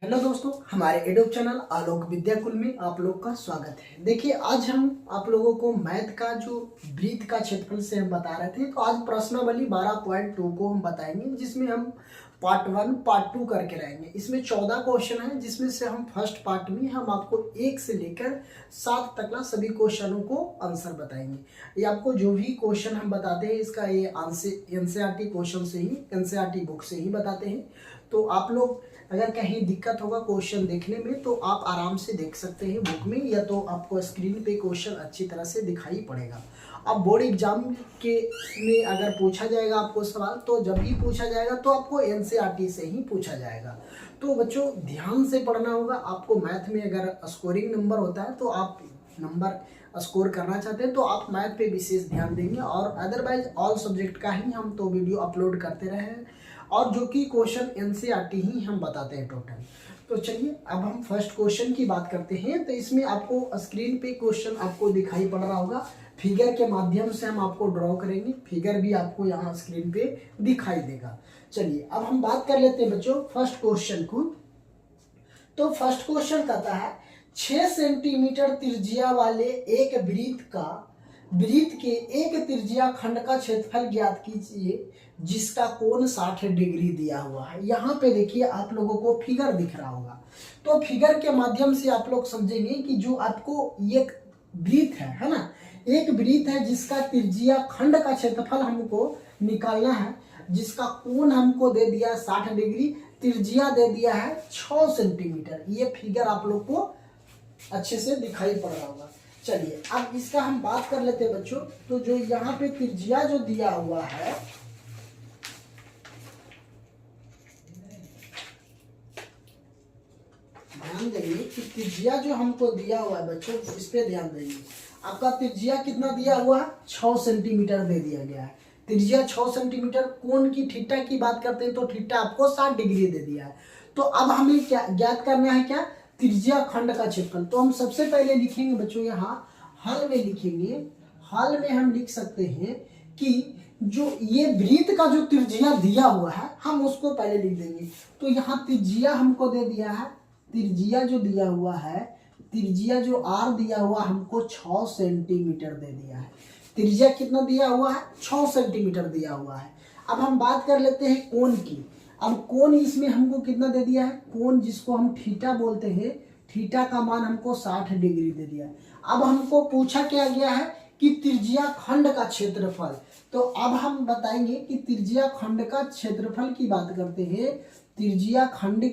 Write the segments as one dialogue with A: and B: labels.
A: Hello दोस्तों, हमारे YouTube channel आलोक विद्याकुल में आप लोग का स्वागत है। देखिए, आज हम आप लोगों को मैथ का जो वृत्त का क्षेत्रफल से हम बता रहे थे, तो आज प्रश्नावली 12.2 को हम बताएंगे, जिसमें हम पार्ट 1 पार्ट 2 करके रहेंगे। इसमें 14 क्वेश्चन है, जिसमें से हम फर्स्ट पार्ट में हम आपको 1 से लेकर 7 तक ना सभी क्वेश्चनों को आंसर बताएंगे। ये आपको जो भी क्वेश्चन हम बताते हैं, इसका ये आंसर एनसीईआरटी क्वेश्चन से ही, एनसीईआरटी बुक से ही बताते हैं। तो आप लोग अगर कहीं दिक्कत होगा क्वेश्चन देखने में, तो आप आराम से देख सकते हैं बुक में, या तो आपको स्क्रीन पे क्वेश्चन अच्छी तरह से दिखाई पड़ेगा। अब बोर्ड एग्जाम के में अगर पूछा जाएगा आपको सवाल, तो जब भी पूछा जाएगा तो आपको एनसीईआरटी से ही पूछा जाएगा। तो बच्चों, ध्यान से पढ़ना होगा। आपको मैथ में अगर स्कोरिंग नंबर होता है, तो आप नंबर स्कोर करना चाहते हैं, तो आप मैथ पे विशेष ध्यान देंगे। और अदरवाइज ऑल सब्जेक्ट का ही हम तो वीडियो अपलोड करते रहे हैं, और जो कि क्वेश्चन एनसीईआरटी ही हम बताते हैं टोटल। तो चलिए, अब हम फर्स्ट क्वेश्चन की बात करते हैं। तो इसमें आपको स्क्रीन पे क्वेश्चन आपको दिखाई पड़ रहा होगा, फिगर के माध्यम से हम आपको ड्रॉ करेंगे। फिगर भी आपको यहाँ स्क्रीन पे दिखाई देगा। चलिए, अब हम बात कर लेते हैं बच्चों फर्स्ट क्वेश्चन को। तो फर्स्ट क्वेश्चन कहता है 6 सेंटीमीटर त्रिज्या वाले एक वृत्त के एक त्रिज्या खंड का क्षेत्रफल ज्ञात कीजिए, जिसका कोण 60 डिग्री दिया हुआ है। यहाँ पे देखिए, आप लोगों को फिगर दिख रहा होगा। तो फिगर के माध्यम से आप लोग समझेंगे कि जो आपको एक वृत्त है ना, एक वृत्त है जिसका त्रिज्या खंड का क्षेत्रफल हमको निकालना है, जिसका कोण हमको दे दिया है 60 डिग्री, त्रिज्या दे दिया है 6 सेंटीमीटर। ये फिगर आप लोग को अच्छे से दिखाई पड़ रहा होगा। चलिए, अब इसका हम बात कर लेते हैं बच्चों। तो जो यहाँ पे त्रिज्या जो दिया हुआ है, ध्यान देंगे कि त्रिज्या जो हमको दिया हुआ है बच्चों, इस पे ध्यान देंगे। आपका त्रिज्या कितना दिया हुआ है? 6 सेंटीमीटर दे दिया गया है। त्रिज्या 6 सेंटीमीटर। कोण की थीटा की बात करते हैं, तो थीटा आपको 60 डिग्री दे दिया है। तो अब हमें क्या ज्ञात करना है? क्या? त्रिज्या खंड का क्षेत्रफल। तो हम सबसे पहले लिखेंगे बच्चों, यहाँ हल में लिखेंगे। हल में हम लिख सकते हैं कि जो ये वृत्त का जो त्रिज्या दिया हुआ है, हम उसको पहले लिख देंगे। तो यहाँ त्रिज्या हमको दे दिया है, त्रिज्या जो दिया हुआ है, त्रिज्या जो आर दिया हुआ हमको 6 सेंटीमीटर दे दिया है। त्रिज्या कितना दिया हुआ है? 6 सेंटीमीटर दिया हुआ है। अब हम बात कर लेते हैं कोण की। अब कोण इसमें हमको कितना दे दिया है? कोण जिसको हम थीटा बोलते हैं, थीटा का मान हमको 60 डिग्री दे दिया है। अब हमको पूछा क्या गया है कि त्रिज्या खंड का क्षेत्रफल। तो अब हम बताएंगे कि त्रिज्या खंड का क्षेत्रफल की बात करते हैं। त्रिज्या खंड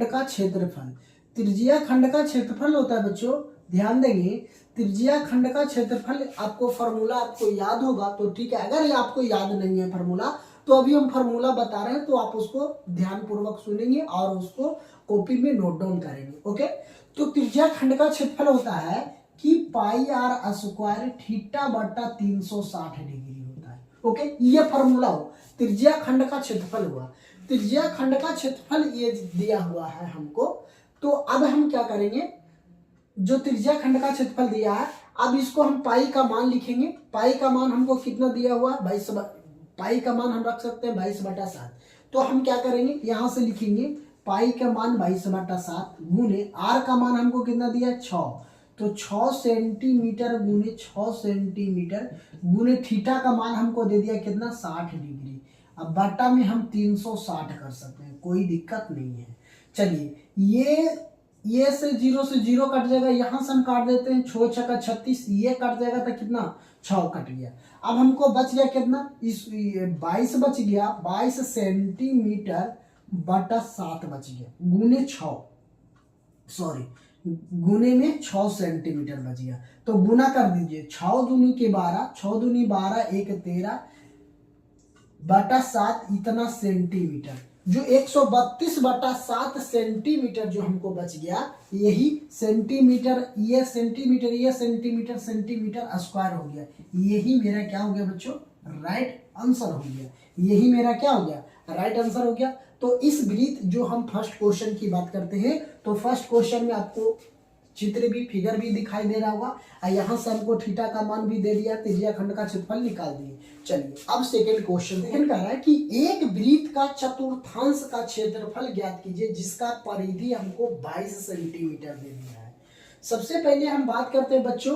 A: का क्षेत्रफल, त्रिज्या खंड का क्षेत्रफल होता है बच्चों, ध्यान देंगे। त्रिज्या खंड का क्षेत्रफल आपको फॉर्मूला आपको याद होगा तो ठीक है। अगर ये आपको याद नहीं है फॉर्मूला, तो अभी हम फॉर्मूला बता रहे हैं, तो आप उसको ध्यान पूर्वक सुनेंगे और उसको कॉपी में नोट डाउन करेंगे। ओके। तो त्रिज्या खंड का क्षेत्रफल होता है कि पाई आर स्क्वायर थीटा बटा 360 डिग्री होता है। ओके, ये फॉर्मूला हो। त्रिज्या खंड का क्षेत्रफल हुआ। त्रिज्या खंड का क्षेत्रफल ये दिया हुआ है हमको। तो अब हम क्या करेंगे, जो त्रिज्या खंड का क्षेत्रफल दिया है, अब इसको हम पाई का मान लिखेंगे। पाई का मान हमको कितना दिया हुआ है? 22। पाई का मान हम रख सकते हैं 22/7। तो हम क्या करेंगे, यहां से लिखेंगे पाई का मान 22/7 गुने आर का मान हमको कितना दिया? 6। तो 6 सेंटीमीटर गुने 6 सेंटीमीटर गुने थीटा का मान हमको दे दिया कितना? 60 डिग्री। अब बटा में हम 360 कर सकते हैं, कोई दिक्कत नहीं है। चलिए, ये से 0 कट जाएगा, यहां से हम काट देते हैं। 6 6 का 36, ये कट जाएगा तो कितना? 6 कट गया। अब हमको बच गया कितना? इस 22 बच गया, 22 सेंटीमीटर बटा 7 बच गया गुने 6, सॉरी गुने में 6 सेंटीमीटर बच गया। तो गुना कर दीजिए, 6 दूनी के 12, 6 दूनी 12, 1 13 बटा 7 इतना सेंटीमीटर। जो 132/7 सेंटीमीटर जो हमको बच गया, यही सेंटीमीटर, ये सेंटीमीटर, ये सेंटीमीटर, सेंटीमीटर स्क्वायर हो गया। यही मेरा क्या हो गया बच्चों? राइट आंसर हो गया। यही मेरा क्या हो गया? राइट आंसर हो गया। तो इस वृत्त जो हम फर्स्ट क्वेश्चन की बात करते हैं, तो फर्स्ट क्वेश्चन में आपको चित्र भी फिगर भी दिखाई दे रहा होगा। और यहाँ से हमको थीटा का मान भी दे दिया, त्रिज्या खंड का क्षेत्रफल निकाल दिए। चलिए अब सेकेंड क्वेश्चन कह रहा है कि एक वृत्त का चतुर्थांश का क्षेत्रफल ज्ञात कीजिए जिसका परिधि हमको 22 सेंटीमीटर दे दिया है। सबसे पहले हम बात करते हैं बच्चों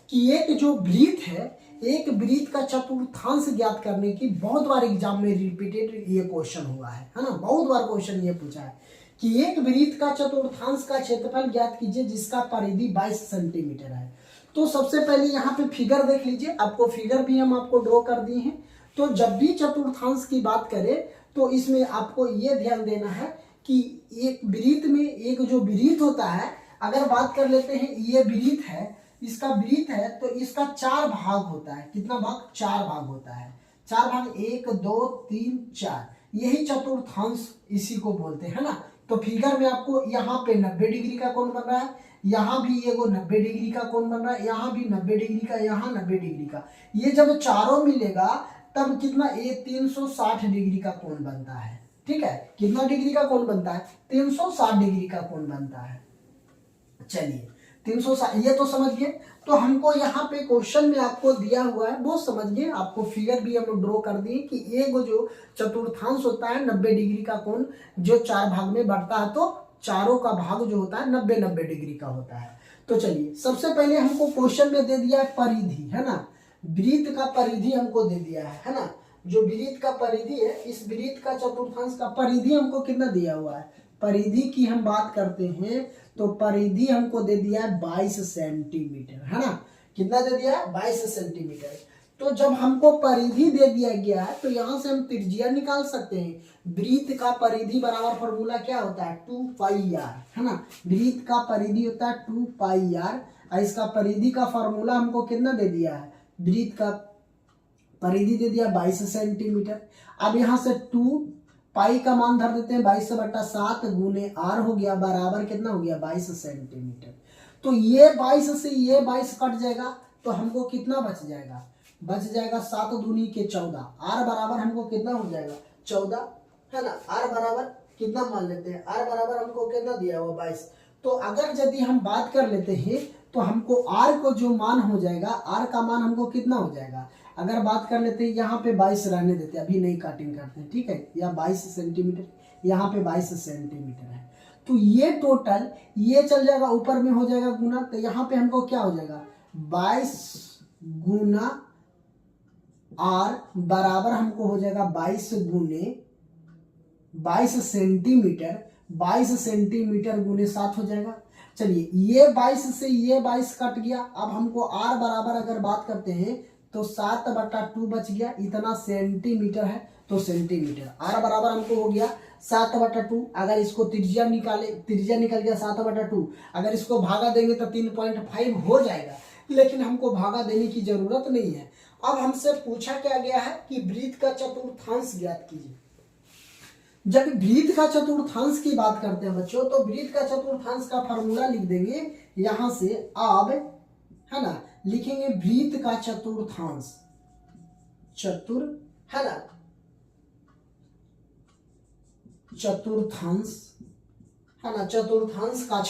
A: कि एक जो वृत्त है, एक वृत्त का चतुर्थांश ज्ञात करने की बहुत बार एग्जाम में रिपीटेड ये क्वेश्चन हुआ है ना, बहुत बार क्वेश्चन ये पूछा है कि एक वृत्त का चतुर्थांश का क्षेत्रफल ज्ञात कीजिए जिसका परिधि 22 सेंटीमीटर है। तो सबसे पहले यहाँ पे फिगर देख लीजिए, आपको फिगर भी हम आपको ड्रॉ कर दिए हैं। तो जब भी चतुर्थांश की बात करें तो इसमें आपको ये ध्यान देना है कि एक वृत्त में एक जो वृत्त होता है, अगर बात कर लेते हैं ये वृत्त है, इसका वृत्त है तो इसका 4 भाग होता है। कितना भाग? 4 भाग होता है। 4 भाग 1 2 3 4, यही चतुर्थांश इसी को बोलते हैं ना। तो फिगर में आपको यहाँ पे 90 डिग्री का कोण बन रहा है, यहाँ भी ये 90 डिग्री का कोण बन रहा है, यहाँ भी 90 डिग्री का, यहाँ 90 डिग्री का। ये जब चारों मिलेगा तब कितना? ये 360 डिग्री का कोण बनता है। ठीक है, कितना डिग्री का कोण बनता है? 360 डिग्री का कोण बनता है। चलिए 360 ये तो समझ गए। तो हमको यहाँ पे क्वेश्चन में आपको दिया हुआ है वो समझ गए, आपको फिगर भी हम ड्रॉ कर दिए कि एक जो चतुर्थांश होता है 90 डिग्री का कोण जो 4 भाग में बढ़ता है, तो चारों का भाग जो होता है 90 डिग्री का होता है। तो चलिए सबसे पहले हमको क्वेश्चन में दे दिया है परिधि, है ना, वृत्त का परिधि हमको दे दिया है ना। जो वृत्त का परिधि है, इस वृत्त का चतुर्थांश का परिधि हमको कितना दिया हुआ है? परिधि की हम बात करते हैं तो परिधि हमको दे दिया है 22 सेंटीमीटर, है ना। कितना दे दिया है? 22 सेंटीमीटर। तो जब हमको परिधि दे दिया गया है तो यहाँ से हम त्रिज्या निकाल सकते हैं। वृत्त का परिधि बराबर फॉर्मूला क्या होता है? 2 पाई आर, है ना। वृत्त का परिधि होता है 2 पाई आर, और इसका परिधि का फॉर्मूला हमको कितना दे दिया है? वृत्त का परिधि दे दिया 22 सेंटीमीटर। अब यहाँ से 2 पाई का मान धर देते हैं, 22/7 गुने आर हो गया, बराबर कितना हो गया? 22 सेंटीमीटर। तो ये 22 से ये 22 कट जाएगा तो हमको कितना बच जाएगा? बच जाएगा 7 दूनी के 14। आर बराबर हमको कितना हो जाएगा? 14, है ना। आर बराबर कितना मान लेते हैं? आर बराबर हमको कितना दिया हुआ? 22। तो अगर यदि हम बात कर लेते हैं तो हमको आर को जो मान हो जाएगा, आर का मान हमको कितना हो जाएगा? अगर बात कर लेते हैं यहाँ पे 22 रहने देते हैं, अभी नहीं काटिंग करते हैं, ठीक है। या 22 सेंटीमीटर, यहाँ पे 22 सेंटीमीटर है। तो ये टोटल ये चल जाएगा, ऊपर में हो जाएगा गुना, तो यहाँ पे हमको क्या हो जाएगा? 22 गुना आर बराबर हमको हो जाएगा 22 गुने 22 सेंटीमीटर। 22 सेंटीमीटर गुने 7 हो जाएगा। चलिए ये 22 से ये 22 कट गया। अब हमको आर बराबर अगर बात करते हैं तो 7/2 बच गया, इतना सेंटीमीटर है तो सेंटीमीटर। आर बराबर हमको हो गया 7/2। अगर इसको त्रिज्या निकाले, त्रिज्या निकल गया 7/2, अगर इसको भागा देंगे तो 3.5 हो जाएगा, लेकिन हमको भागा देने की जरूरत नहीं है। अब हमसे पूछा क्या गया है कि वृत्त का चतुर्थांश ज्ञात कीजिए। जब वृत्त का चतुर्थांश की बात करते हैं बच्चों, तो वृत्त का चतुर्थांश का फॉर्मूला लिख देंगे यहां से। अब है ना, लिखेंगे वृत्त का चतुर्थांश, है ना, चतुर्थांश, है ना, चतुर्थांश का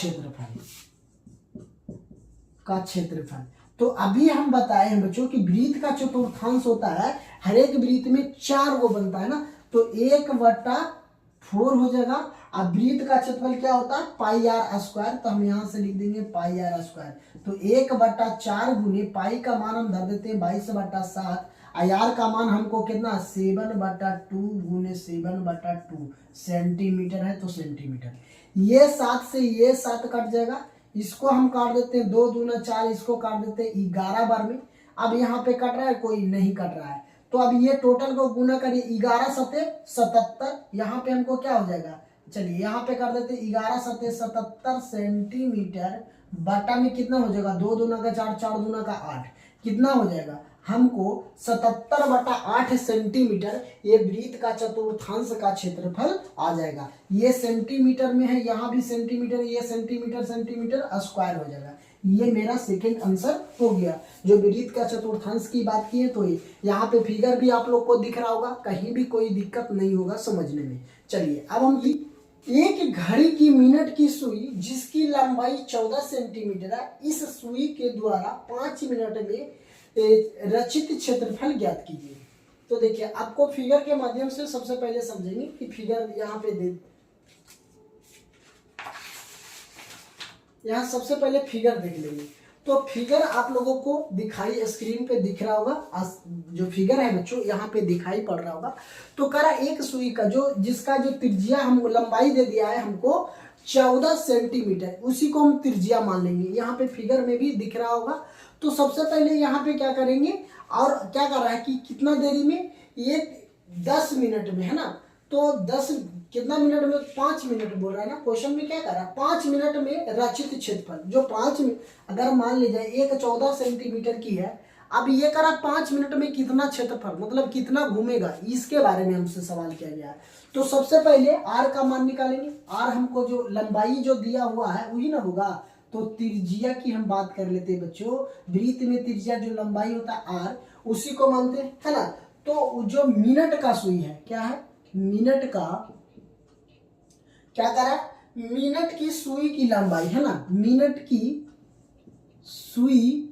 A: क्षेत्रफल। तो अभी हम बताए हैं बच्चों कि वृत्त का चतुर्थांश होता है, हर एक वृत्त में 4 वो बनता है ना, तो 1/4 हो जाएगा। अब वृत्त का क्षेत्रफल क्या होता है? पाई आर स्क्वायर, तो हम यहाँ से लिख देंगे पाई आर स्क्वायर। तो 1/4 गुने पाई का मान हम धर देते हैं 22/7, आर का मान हमको कितना? 7/2 गुने 7/2 सेंटीमीटर है तो सेंटीमीटर। ये 7 से ये 7 कट जाएगा, इसको हम काट देते हैं 2 दूना 4, इसको काट देते हैं 11 बार में। अब यहाँ पे कट रहा है? कोई नहीं कट रहा है। तो अब ये टोटल को गुना करिए, 11 7 77, यहाँ पे हमको क्या हो जाएगा? चलिए यहाँ पे कर देते 11 7 77 सेंटीमीटर बटा में कितना हो जाएगा? 2 दूना का 4, 4 दूना का 8, कितना हो जाएगा? हमको 77/8 सेंटीमीटर ये वृत्त का चतुर्थांश का क्षेत्रफल आ जाएगा। ये सेंटीमीटर में है, यहाँ भी सेंटीमीटर, ये सेंटीमीटर स्क्वायर हो जाएगा। ये मेरा सेकंड आंसर हो गया। जो वृत्त का चतुर्थांश की बात की है तो ये यहाँ पे फिगर भी आप लोग को दिख रहा होगा, कहीं भी कोई दिक्कत नहीं होगा समझने में। चलिए अब हम एक घड़ी की मिनट की सुई जिसकी लंबाई 14 सेंटीमीटर है, इस सुई के द्वारा 5 मिनट में रचित क्षेत्रफल ज्ञात कीजिए। तो देखिए आपको फिगर के माध्यम से सबसे पहले समझेंगे कि फिगर यहाँ पे यहाँ सबसे पहले फिगर देख लेंगे। तो फिगर आप लोगों को दिखाई स्क्रीन पे दिख रहा होगा, जो फिगर है बच्चों यहाँ पे दिखाई पड़ रहा होगा। तो करा एक सुई का जिसका जो त्रिज्या हमको लंबाई दे दिया है हमको 14 सेंटीमीटर, उसी को हम त्रिज्या मान लेंगे। यहाँ पे फिगर में भी दिख रहा होगा। तो सबसे पहले यहाँ पे क्या करेंगे, और क्या कर रहा है कि कितना देरी में, ये 10 मिनट में है ना। तो 10 कितना मिनट में, 5 मिनट बोल रहा है ना क्वेश्चन में, क्या कर रहा है 5 मिनट में रचित क्षेत्रफल जो 5 अगर मान ली जाए एक 14 सेंटीमीटर की है, अब ये करा 5 मिनट में कितना क्षेत्रफल मतलब कितना घूमेगा, इसके बारे में हमसे सवाल किया गया है। तो सबसे पहले आर का मान निकालेंगे। आर हमको जो लंबाई जो दिया हुआ है वही ना होगा। तो त्रिज्या की हम बात कर लेते हैं बच्चों, वृत्त में त्रिज्या जो लंबाई होता है आर, उसी को मानते हैं है ना। तो जो मिनट का सुई है, क्या है मिनट का, क्या करा मिनट की सुई की लंबाई है ना, मिनट की सुई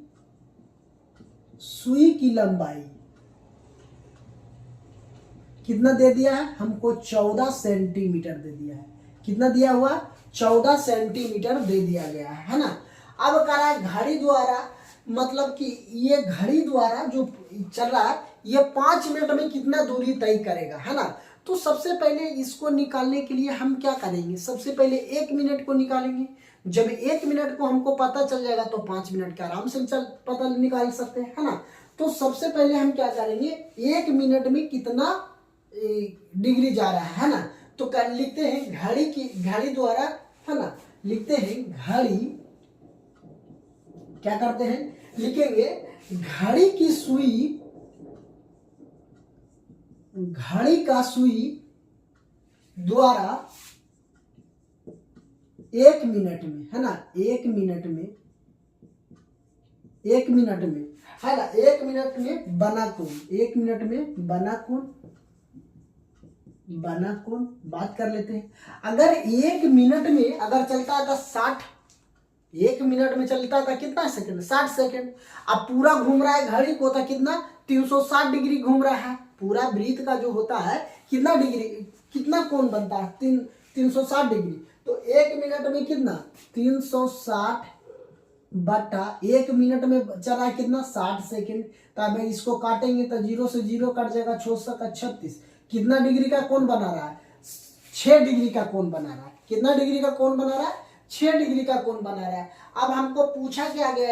A: की लंबाई कितना दे दिया है हमको, 14 सेंटीमीटर दे दिया है। कितना दिया हुआ, 14 सेंटीमीटर दे दिया गया है ना। अब करा घड़ी द्वारा, मतलब कि ये घड़ी द्वारा जो चल रहा है ये 5 मिनट में कितना दूरी तय करेगा है ना। तो सबसे पहले इसको निकालने के लिए हम क्या करेंगे, सबसे पहले 1 मिनट को निकालेंगे। जब 1 मिनट को हमको पता चल जाएगा तो 5 मिनट का आराम से पता निकाल सकते हैं है ना। तो सबसे पहले हम क्या करेंगे, 1 मिनट में कितना डिग्री जा रहा है ना। तो कर लिखते हैं घड़ी द्वारा है ना, लिखते हैं घड़ी, क्या करते हैं लिखेंगे घड़ी का सुई द्वारा 1 मिनट में है ना, 1 मिनट में है ना, 1 मिनट में बना कोण, 1 मिनट में बना कोण बात कर लेते हैं। अगर 1 मिनट में अगर चलता था 60, 1 मिनट में चलता था कितना सेकंड, 60 सेकंड। अब पूरा घूम रहा है घड़ी को था कितना, 360 डिग्री घूम रहा है। पूरा वृत्त का जो होता है कितना डिग्री, कितना कोण बनता है, 360 डिग्री। तो 1 मिनट में कितना 360 बटा 1 मिनट में चला है कितना 60 सेकंड। तो अब इसको काटेंगे तो 0 से 0 कट जाएगा, 6 का 36। कितना डिग्री का कोण बना रहा है, 6 डिग्री का कोण बना रहा है। कितना डिग्री का कोण बना रहा है, 6 डिग्री का कोण बना रहा है। अब हमको पूछा क्या गया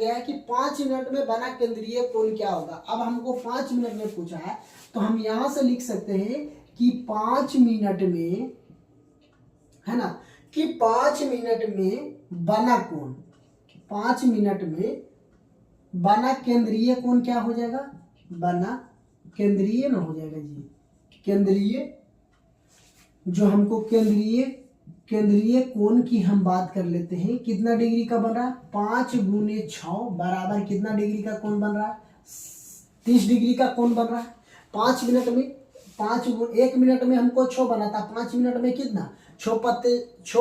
A: है कि 5 मिनट में बना केंद्रीय कोण क्या होगा। अब हमको 5 मिनट में पूछा है तो हम यहां से लिख सकते हैं कि 5 मिनट में है ना, कि 5 मिनट में बना कोण, 5 मिनट में बना केंद्रीय कोण क्या हो जाएगा, बना केंद्रीय ना हो जाएगा जी, केंद्रीय, जो हमको केंद्रीय कोण की हम बात कर लेते हैं। कितना डिग्री का बन रहा है, 5 गुने 6 बराबर कितना डिग्री का कोण बन रहा है, 30 डिग्री का कोण बन रहा है। 5 मिनट में 1 मिनट में हमको 6 बना था, 5 मिनट में कितना 6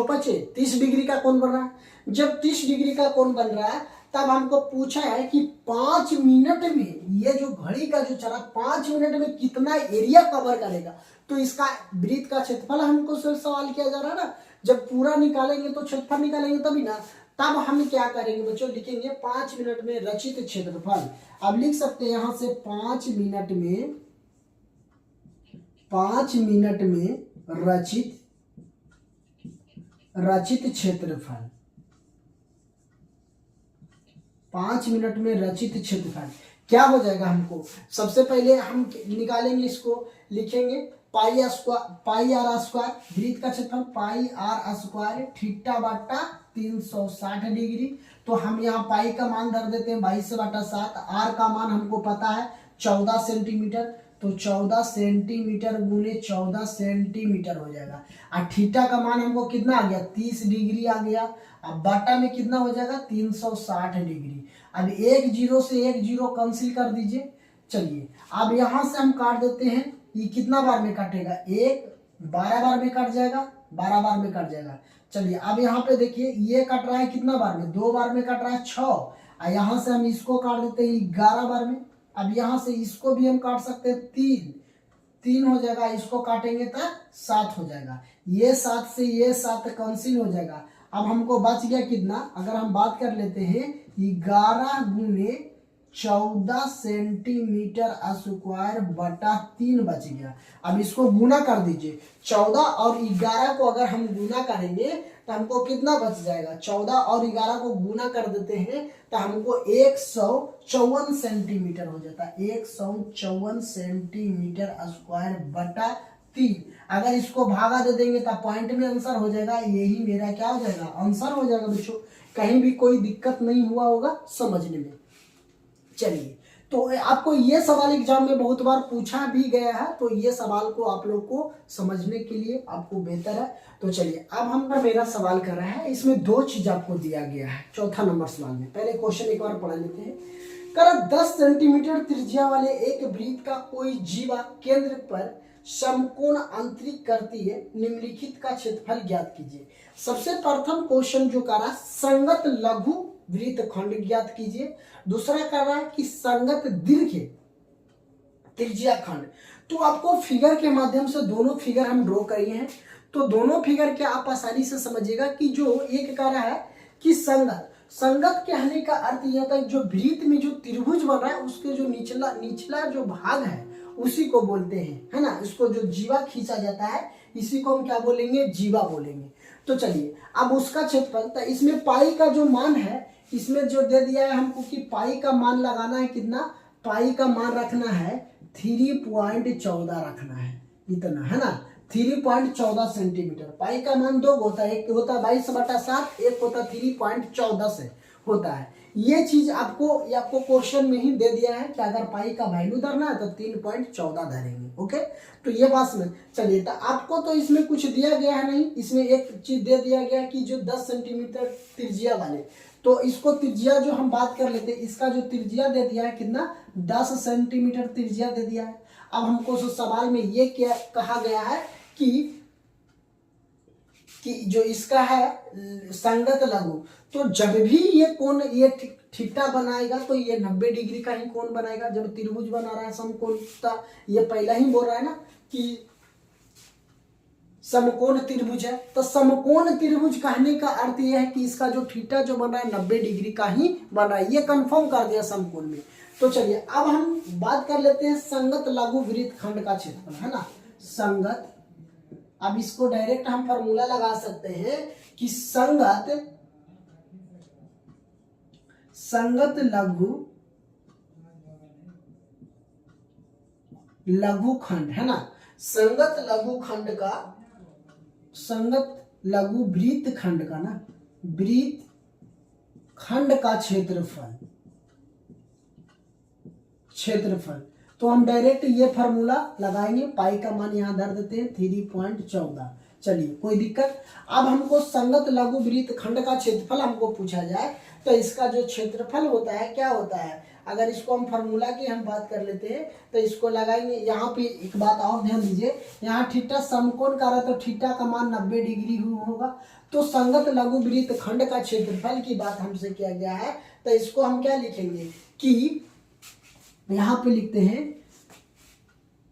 A: पचे 30 डिग्री का कोण बन रहा है। जब 30 डिग्री का कोण बन रहा है तब हमको पूछा है कि 5 मिनट में ये जो घड़ी का जो चला 5 मिनट में कितना एरिया कवर करेगा। तो इसका वृत्त का क्षेत्रफल हमको सवाल किया जा रहा है ना। जब पूरा निकालेंगे तो क्षेत्रफल निकालेंगे तभी ना। तब हम क्या करेंगे बच्चों, लिखेंगे 5 मिनट में रचित क्षेत्रफल। अब लिख सकते हैं यहां से 5 मिनट में रचित क्षेत्रफल, 5 मिनट में रचित क्षेत्रफल क्या हो जाएगा हमको। सबसे पहले हम निकालेंगे, इसको लिखेंगे पाई आर स्क्वायर, वृत्त का क्षेत्रफल पाई आर स्क्वायर थीटा बटा 360 डिग्री। तो हम यहाँ पाई का मान धर देते हैं 22/7। आर का मान हमको पता है 14 सेंटीमीटर, तो 14 सेंटीमीटर गुने 14 सेंटीमीटर हो जाएगा। और थीटा का मान हमको कितना आ गया 30 डिग्री आ गया। अब बटा में कितना हो जाएगा 360 डिग्री। अब 1 0 से 1 0 कैंसिल कर दीजिए। चलिए अब यहां से हम काट देते हैं, ये कितना बार में काटेगा, 1 12 बार में कट जाएगा, 12 बार में कट जाएगा। चलिए अब यहाँ पे देखिए ये कट रहा है कितना बार में, 2 बार में कट रहा है 6, और यहाँ से हम इसको काट देते हैं 11 बार में। अब यहाँ से इसको भी हम काट सकते हैं 3 हो जाएगा, इसको काटेंगे तो 7 हो जाएगा, ये 7 से ये 7 कैंसिल हो जाएगा। अब हमको बच गया कितना, अगर हम बात कर लेते हैं 11 गुने 14 सेंटीमीटर स्क्वायर बटा 3 बच गया। अब इसको गुना कर दीजिए, 14 और 11 को अगर हम गुना करेंगे तो हमको कितना बच जाएगा, 14 और 11 को गुना कर देते हैं तो हमको 154 सेंटीमीटर हो जाता है, 154 सेंटीमीटर स्क्वायर बटा 3। अगर इसको भागा दे देंगे तो पॉइंट में आंसर हो जाएगा, यही मेरा क्या हो जाएगा, आंसर हो जाएगा बच्चों। कहीं भी कोई दिक्कत नहीं हुआ होगा समझने में। चलिए तो आपको ये सवाल एग्जाम में बहुत बार पूछा भी गया है, तो ये सवाल को आप लोग को समझने के लिए आपको बेहतर है। तो चलिए अब हम पर मेरा सवाल कर रहा है, इसमें 2 चीज आपको दिया गया है चौथा नंबर सवाल में। पहले क्वेश्चन एक बार पढ़ लेते हैं। कर 10 सेंटीमीटर त्रिज्या वाले एक वृत्त का कोई जीवा केंद्र पर समकोण अंतरित करती है, निम्नलिखित का क्षेत्रफल ज्ञात कीजिए। सबसे प्रथम क्वेश्चन जो करा संगत लघु वृत्त खंड ज्ञात कीजिए, दूसरा कह रहा है कि संगत दीर्घ त्रिज्या खंड। तो आपको फिगर के माध्यम से दोनों फिगर हम ड्रॉ करिए हैं, तो दोनों फिगर के आप आसानी से समझिएगा कि जो एक कह रहा है कि संगत कहने का अर्थ यह होता है जो वृत्त में जो त्रिभुज बन रहा है उसके जो निचला जो भाग है उसी को बोलते हैं, है ना। इसको जो जीवा खींचा जाता है इसी को हम क्या बोलेंगे, जीवा बोलेंगे। तो चलिए अब उसका क्षेत्रफल, तो इसमें पाई का जो मान है इसमें जो दे दिया है हमको कि पाई का मान लगाना है कितना, पाई का मान रखना है 3.14 रखना है, इतना है ना, 3.14 सेंटीमीटर। पाई का मान 2 होता है, एक होता है 22/7, एक होता है 3.14 से होता है। ये चीज आपको क्वेश्चन में ही दे दिया है कि अगर पाई का वैल्यू धरना है तो 3.14 धरेंगे। ओके, तो ये बात में चलिए, तो आपको तो इसमें कुछ दिया गया है नहीं, इसमें एक चीज दे दिया गया कि जो 10 सेंटीमीटर त्रिज्या वाले, तो इसको त्रिज्या जो हम बात कर लेते हैं, इसका जो त्रिज्या दे दिया है कितना, 10 सेंटीमीटर त्रिज्या दे दिया है। अब हमको सवाल में ये क्या कहा गया है कि जो इसका है संगत लघु, तो जब भी ये कोण ये थीटा बनाएगा तो ये 90 डिग्री का ही कोण बनाएगा। जब त्रिभुज बना रहा है समकोण, ये पहला ही बोल रहा है ना कि समकोण त्रिभुज है, तो समकोण त्रिभुज कहने का अर्थ यह है कि इसका जो थीटा जो बन रहा है 90 डिग्री का ही बन रहा है, ये कंफर्म कर दिया समकोण में। तो चलिए अब हम बात कर लेते हैं संगत लघु वृत्त खंड का क्षेत्रफल, है ना, संगत। अब इसको डायरेक्ट हम फॉर्मूला लगा सकते हैं कि संगत लघु खंड, है ना, संगत लघु खंड का, संगत लघु वृत्त खंड का ना, वृत्त खंड का क्षेत्रफल। तो हम डायरेक्ट ये फार्मूला लगाएंगे, पाई का मान यहां धर देते हैं 3.14। चलिए कोई दिक्कत। अब हमको संगत लघु वृत्त खंड का क्षेत्रफल हमको पूछा जाए तो इसका जो क्षेत्रफल होता है क्या होता है, अगर इसको हम फार्मूला की हम बात कर लेते हैं तो इसको लगाएंगे। यहाँ पे एक बात और ध्यान दीजिए, यहाँ थीटा समकोण का रहा तो थीटा का मान 90 डिग्री होगा। तो संगत लघु वृत्त खंड का क्षेत्रफल की बात हमसे किया गया है, तो इसको हम क्या लिखेंगे कि यहाँ पे लिखते हैं,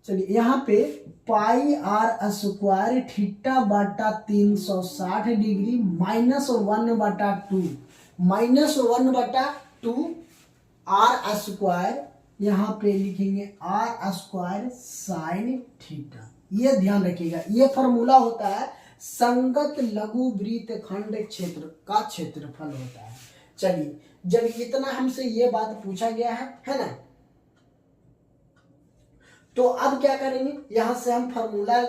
A: चलिए यहाँ पे पाई आर स्क्वायर थीटा बटा 360 डिग्री -1/2 आर स्क्वायर, यहाँ पे लिखेंगे आर स्क्वायर साइन थीटा। ये ध्यान रखिएगा, ये फॉर्मूला होता है संगत लघु वृत्त खंड क्षेत्र का क्षेत्रफल होता है। चलिए जब इतना हमसे ये बात पूछा गया है ना, तो अब क्या करेंगे, यहां से हम फार्मूला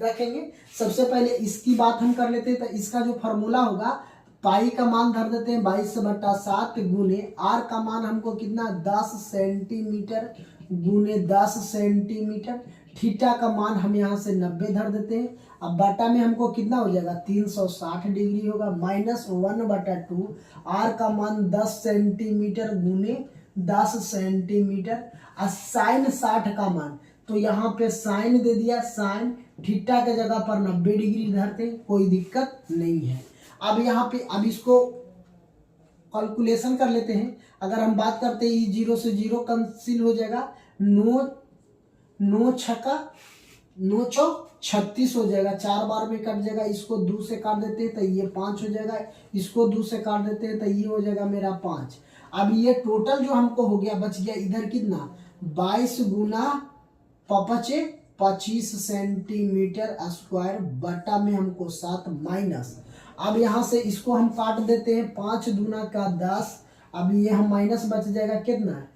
A: रखेंगे। सबसे पहले इसकी बात हम कर लेते हैं, तो इसका जो फार्मूला होगा, पाई का मान धर देते हैं 22/7 गुने आर का मान हमको कितना 10 सेंटीमीटर गुने 10 सेंटीमीटर, थीटा का मान हम यहाँ से 90 धर देते हैं। अब बटा में हमको कितना हो जाएगा 360 डिग्री होगा, -1/2 आर का मान 10 सेंटीमीटर गुने 10 सेंटीमीटर, और साइन 60 का मान, तो यहाँ पे साइन दे दिया, साइन थीटा के जगह पर 90 डिग्री धरते, कोई दिक्कत नहीं है। अब यहाँ पे अब इसको कैलकुलेशन कर लेते हैं। अगर हम बात करते हैं 0 से 0 कैंसिल हो जाएगा, 9 छक्का 9 चौक 36 हो जाएगा, 4 बार में कट जाएगा। इसको 2 से काट देते हैं तो ये 5 हो जाएगा, इसको 2 से काट देते हैं तो ये हो जाएगा मेरा 5। अब ये टोटल जो हमको हो गया बच गया इधर कितना 22 गुना 25 सेंटीमीटर स्क्वायर बटा में हमको 7 माइनस। अब यहाँ से इसको हम काट देते हैं, 5 दूना का 10। अब ये हम माइनस बच जाएगा कितना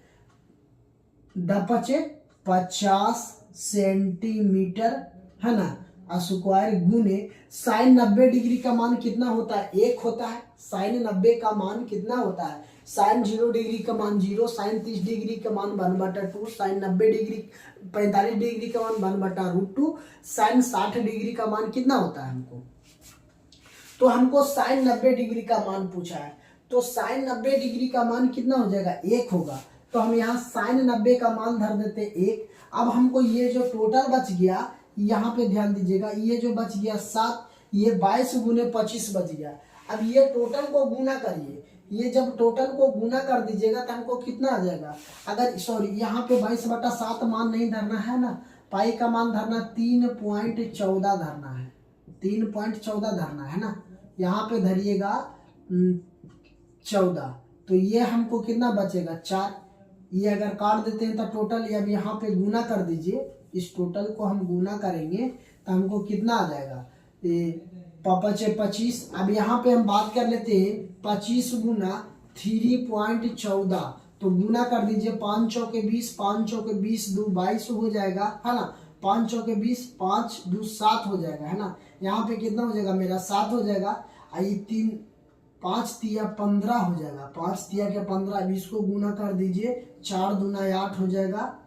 A: 50 सेंटीमीटर है ना स्क्वायर गुने साइन 90 डिग्री का मान कितना होता है 1 होता है। साइन 90 का मान कितना होता है, साइन 0 डिग्री का मान 0, साइन 30 डिग्री का मान 1/2, साइन 90 डिग्री 45 डिग्री का मान 1/√2, साइन 60 डिग्री का मान कितना होता है हमको, तो हमको साइन 90 डिग्री का मान पूछा है। तो साइन 90 डिग्री का मान कितना हो जाएगा 1 होगा। तो हम यहाँ साइन 90 का मान धर देते 1। अब हमको ये जो टोटल बच गया यहाँ पे ध्यान दीजिएगा, ये जो बच गया 7, ये 22 गुने 25 बच गया। अब ये टोटल को गुना करिए, ये जब टोटल को गुना कर दीजिएगा तो हमको कितना आ जाएगा, अगर सॉरी यहाँ पे 22/7 मान नहीं धरना है ना, पाई का मान धरना 3.14 धरना है, 3.14 धरना है ना। यहाँ पे धरिएगा 14, तो ये हमको कितना बचेगा 4। ये अगर काट देते हैं तो टोटल, अब यहाँ पे गुना कर दीजिए, इस टोटल को हम गुना करेंगे तो हमको कितना आ जाएगा 25। अब यहाँ पे हम बात कर लेते हैं 25 गुना 3.14, तो गुना कर दीजिए 5 चौके 20, 5 चौके 20, 2 22 हो जाएगा है ना, 5 चौके 20, 5 2 7 हो जाएगा है ना। यहाँ पे कितना हो जाएगा मेरा 7 हो जाएगा। ये 3 5 तिया 15 हो जाएगा, 5 तिया के 15। अब इसको गुना कर दीजिए, 4 दूना 8 हो जाएगा,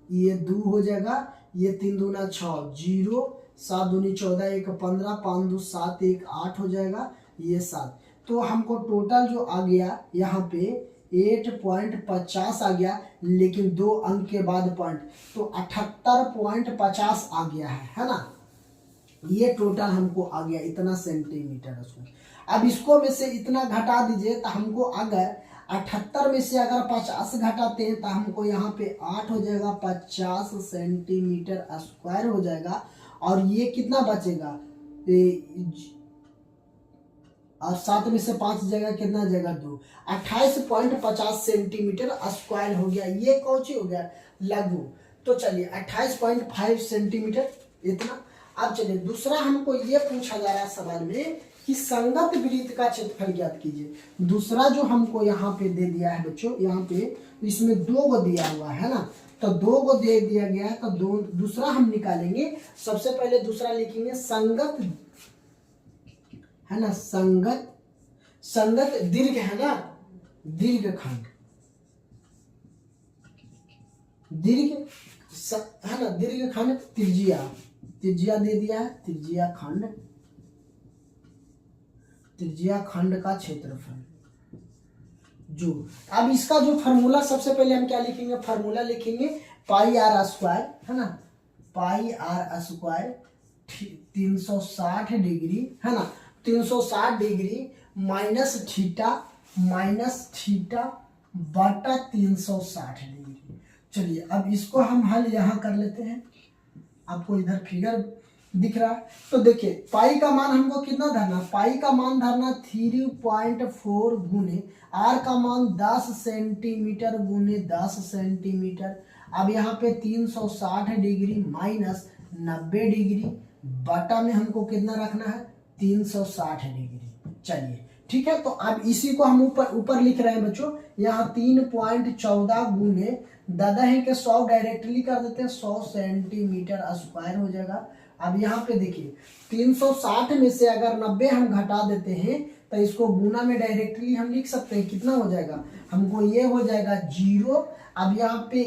A: ये 2 हो जाएगा, ये 3 दूना 6 0, 7 दूनी 14, 1 15, 5 2 7, 1 8 हो जाएगा, ये 7। तो हमको टोटल जो आ गया यहाँ पे 8.50 आ गया, लेकिन 2 अंक के बाद पॉइंट, तो 78.50 आ गया है ना। ये टोटल हमको आ गया इतना सेंटीमीटर उसमें। अब इसको में से इतना घटा दीजिए तो हमको अगर 78 में से अगर 50 घटाते हैं तो हमको यहाँ पे 8 हो जाएगा, 50 सेंटीमीटर स्क्वायर हो जाएगा। और ये कितना बचेगा, और 7 में से 5 जाएगा कितना जाएगा 2, 28.50 सेंटीमीटर स्क्वायर हो गया। ये कौन सी हो गया लघु। तो चलिए 28.5 सेंटीमीटर इतना। अब चलिए दूसरा हमको ये पूछा जा रहा है सवाल में कि संगत वृत्त का क्षेत्रफल ज्ञात कीजिए। दूसरा जो हमको यहाँ पे दे दिया है बच्चों, यहाँ पे इसमें 2 को दिया हुआ है ना, तो 2 को दे दिया गया है, तो दूसरा हम निकालेंगे। सबसे पहले दूसरा लिखेंगे संगत है ना, संगत दीर्घ है ना, दीर्घखंड, दीर्घ है ना, दीर्घखंड त्रिज्या दे दिया है, त्रिज्या खंड का क्षेत्रफल जो। अब इसका जो फार्मूला सबसे पहले हम क्या लिखेंगे, फार्मूला लिखेंगे पाई आर स्क्वायर है ना, पाई आर स्क्वायर 360 डिग्री है ना, 360 डिग्री माइनस थीटा बटा 360 डिग्री। चलिए अब इसको हम हल यहाँ कर लेते हैं, आपको इधर फिगर दिख रहा है। तो देखिए पाई का मान हमको कितना धरना, पाई का मान धरना 3.4 गुने आर का मान 10 सेंटीमीटर गुने 10 सेंटीमीटर। अब यहाँ पे 360 डिग्री माइनस 90 डिग्री बटा में हमको कितना रखना है 360 डिग्री। चलिए ठीक है, तो अब इसी को हम ऊपर लिख रहे हैं बच्चों। यहाँ 3.14 गुने दादा है कि 100 डायरेक्टली कर देते हैं, 100 सेंटीमीटर स्क्वायर हो जाएगा। अब यहाँ पे देखिए 360 में से अगर 90 हम घटा देते हैं तो इसको गुना में डायरेक्टली हम लिख सकते हैं, कितना हो जाएगा हमको, ये हो जाएगा 0। अब यहाँ पे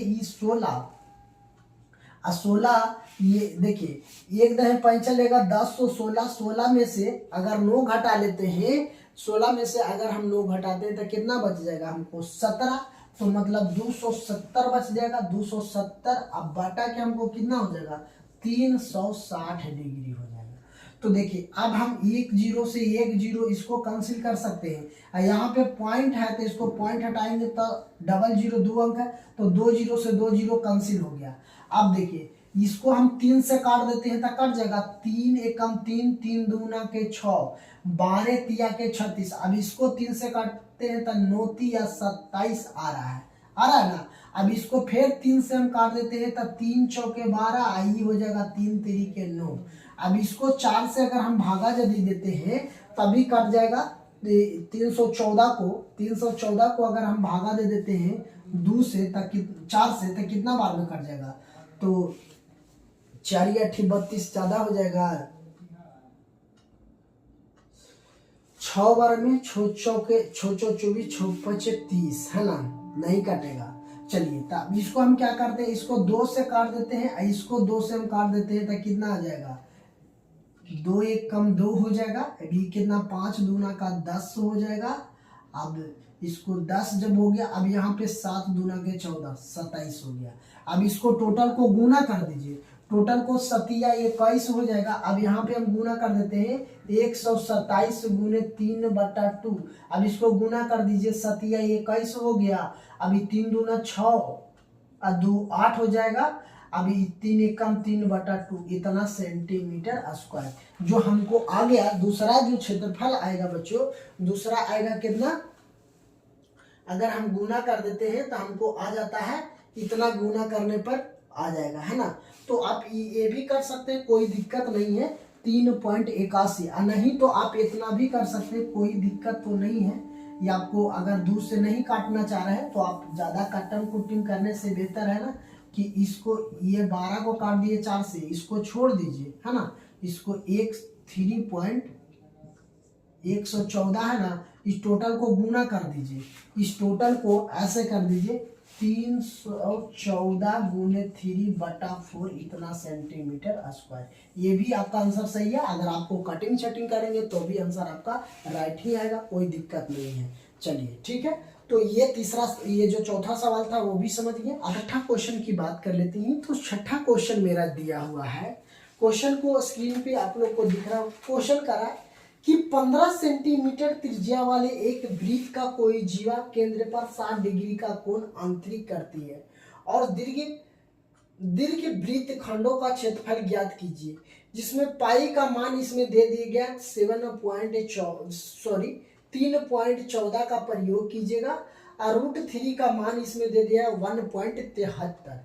A: 16 ये देखिए एक दहे 5 चलेगा 10, 16 में से अगर 9 घटा लेते हैं, 16 में से अगर हम 9 घटाते हैं तो कितना बच जाएगा हमको 17, तो मतलब 270 बच जाएगा, 270। अब बटा के हमको कितना हो जाएगा 360 डिग्री हो जाएगा। तो देखिए अब हम एक जीरो से एक जीरो इसको कैंसिल कर सकते हैं। यहाँ पे पॉइंट है तो इसको पॉइंट हटाएंगे तो डबल जीरो 2 अंक है, तो 2 जीरो से 2 जीरो कैंसिल हो गया। अब देखिए इसको हम 3 से काट देते हैं तो कट जाएगा, 3 एकम 3, 3 दूना के 6, 12 तिया के 36। अब इसको 3 से काटते हैं तो 9 तिया 27 आ रहा है, ना। अब इसको फिर 3 से हम काट देते हैं तो 3 चौके 12, आई हो जाएगा 3 तिरी 9। अब इसको 4 से अगर हम भागा यदि देते हैं तभी कट जाएगा। 314 को अगर हम भागा दे देते हैं 2 से तक 4 से तो कितना बार में कट जाएगा, तो 4 या 32 ज्यादा हो जाएगा, 6 बार में 6 चौके 6 24, 6 5 30, है ना, नहीं कटेगा। चलिए तब इसको हम क्या करते हैं, इसको 2 से काट देते हैं, इसको 2 से हम काट देते हैं तो कितना आ जाएगा, 2 एक कम 2 हो जाएगा। अभी कितना 5 दूना का 10 हो जाएगा। अब इसको 10 जब हो गया, अब यहाँ पे 7 दूना के 14, 27 हो गया। अब इसको टोटल को गुना कर दीजिए, टोटल को 7 21 हो जाएगा। अब यहाँ पे हम गुना कर देते हैं 127 गुने 3/2। अब इसको गुना कर दीजिए, 7 21 हो गया। अभी 3 दूना 6 और 2 8 हो जाएगा। अभी 3 एकम 3/2, इतना सेंटीमीटर स्क्वायर जो हमको आ गया। दूसरा जो क्षेत्रफल आएगा बच्चों, दूसरा आएगा कितना, अगर हम गुना कर देते हैं तो हमको आ जाता है इतना, गुना करने पर आ जाएगा, है ना। तो आप ये भी कर सकते हैं, कोई दिक्कत नहीं है, 3.81। नहीं तो आप इतना भी कर सकते हैं, कोई दिक्कत तो नहीं है। ये आपको अगर दूर से नहीं काटना चाह रहे हैं तो आप ज़्यादा कटम कुटिंग करने से बेहतर है ना कि इसको ये 12 को काट दिए 4 से, इसको छोड़ दीजिए, है ना। इसको 3.114 है ना, इस टोटल को गुना कर दीजिए, इस टोटल को ऐसे कर दीजिए 314 गुने 3/4, इतना सेंटीमीटर स्क्वायर। ये भी आपका आंसर सही है। अगर आपको कटिंग शटिंग करेंगे तो भी आंसर आपका राइट ही आएगा, कोई दिक्कत नहीं है। चलिए ठीक है, तो ये ये जो चौथा सवाल था वो भी समझ गए। अब छठा क्वेश्चन की बात कर लेते हैं। तो छठा क्वेश्चन मेरा दिया हुआ है, क्वेश्चन को स्क्रीन पे आप लोग को दिख रहा है। क्वेश्चन करा कि 15 सेंटीमीटर त्रिज्या वाले एक वृत्त का कोई जीवा केंद्र पर 60 डिग्री का कोण आंतरिक करती है और दीर्घ वृत्त खंडों का क्षेत्रफल ज्ञात कीजिए, जिसमें पाई का मान इसमें दे दिया गया 3.14 का प्रयोग कीजिएगा और √3 का मान इसमें दे दिया 1.73।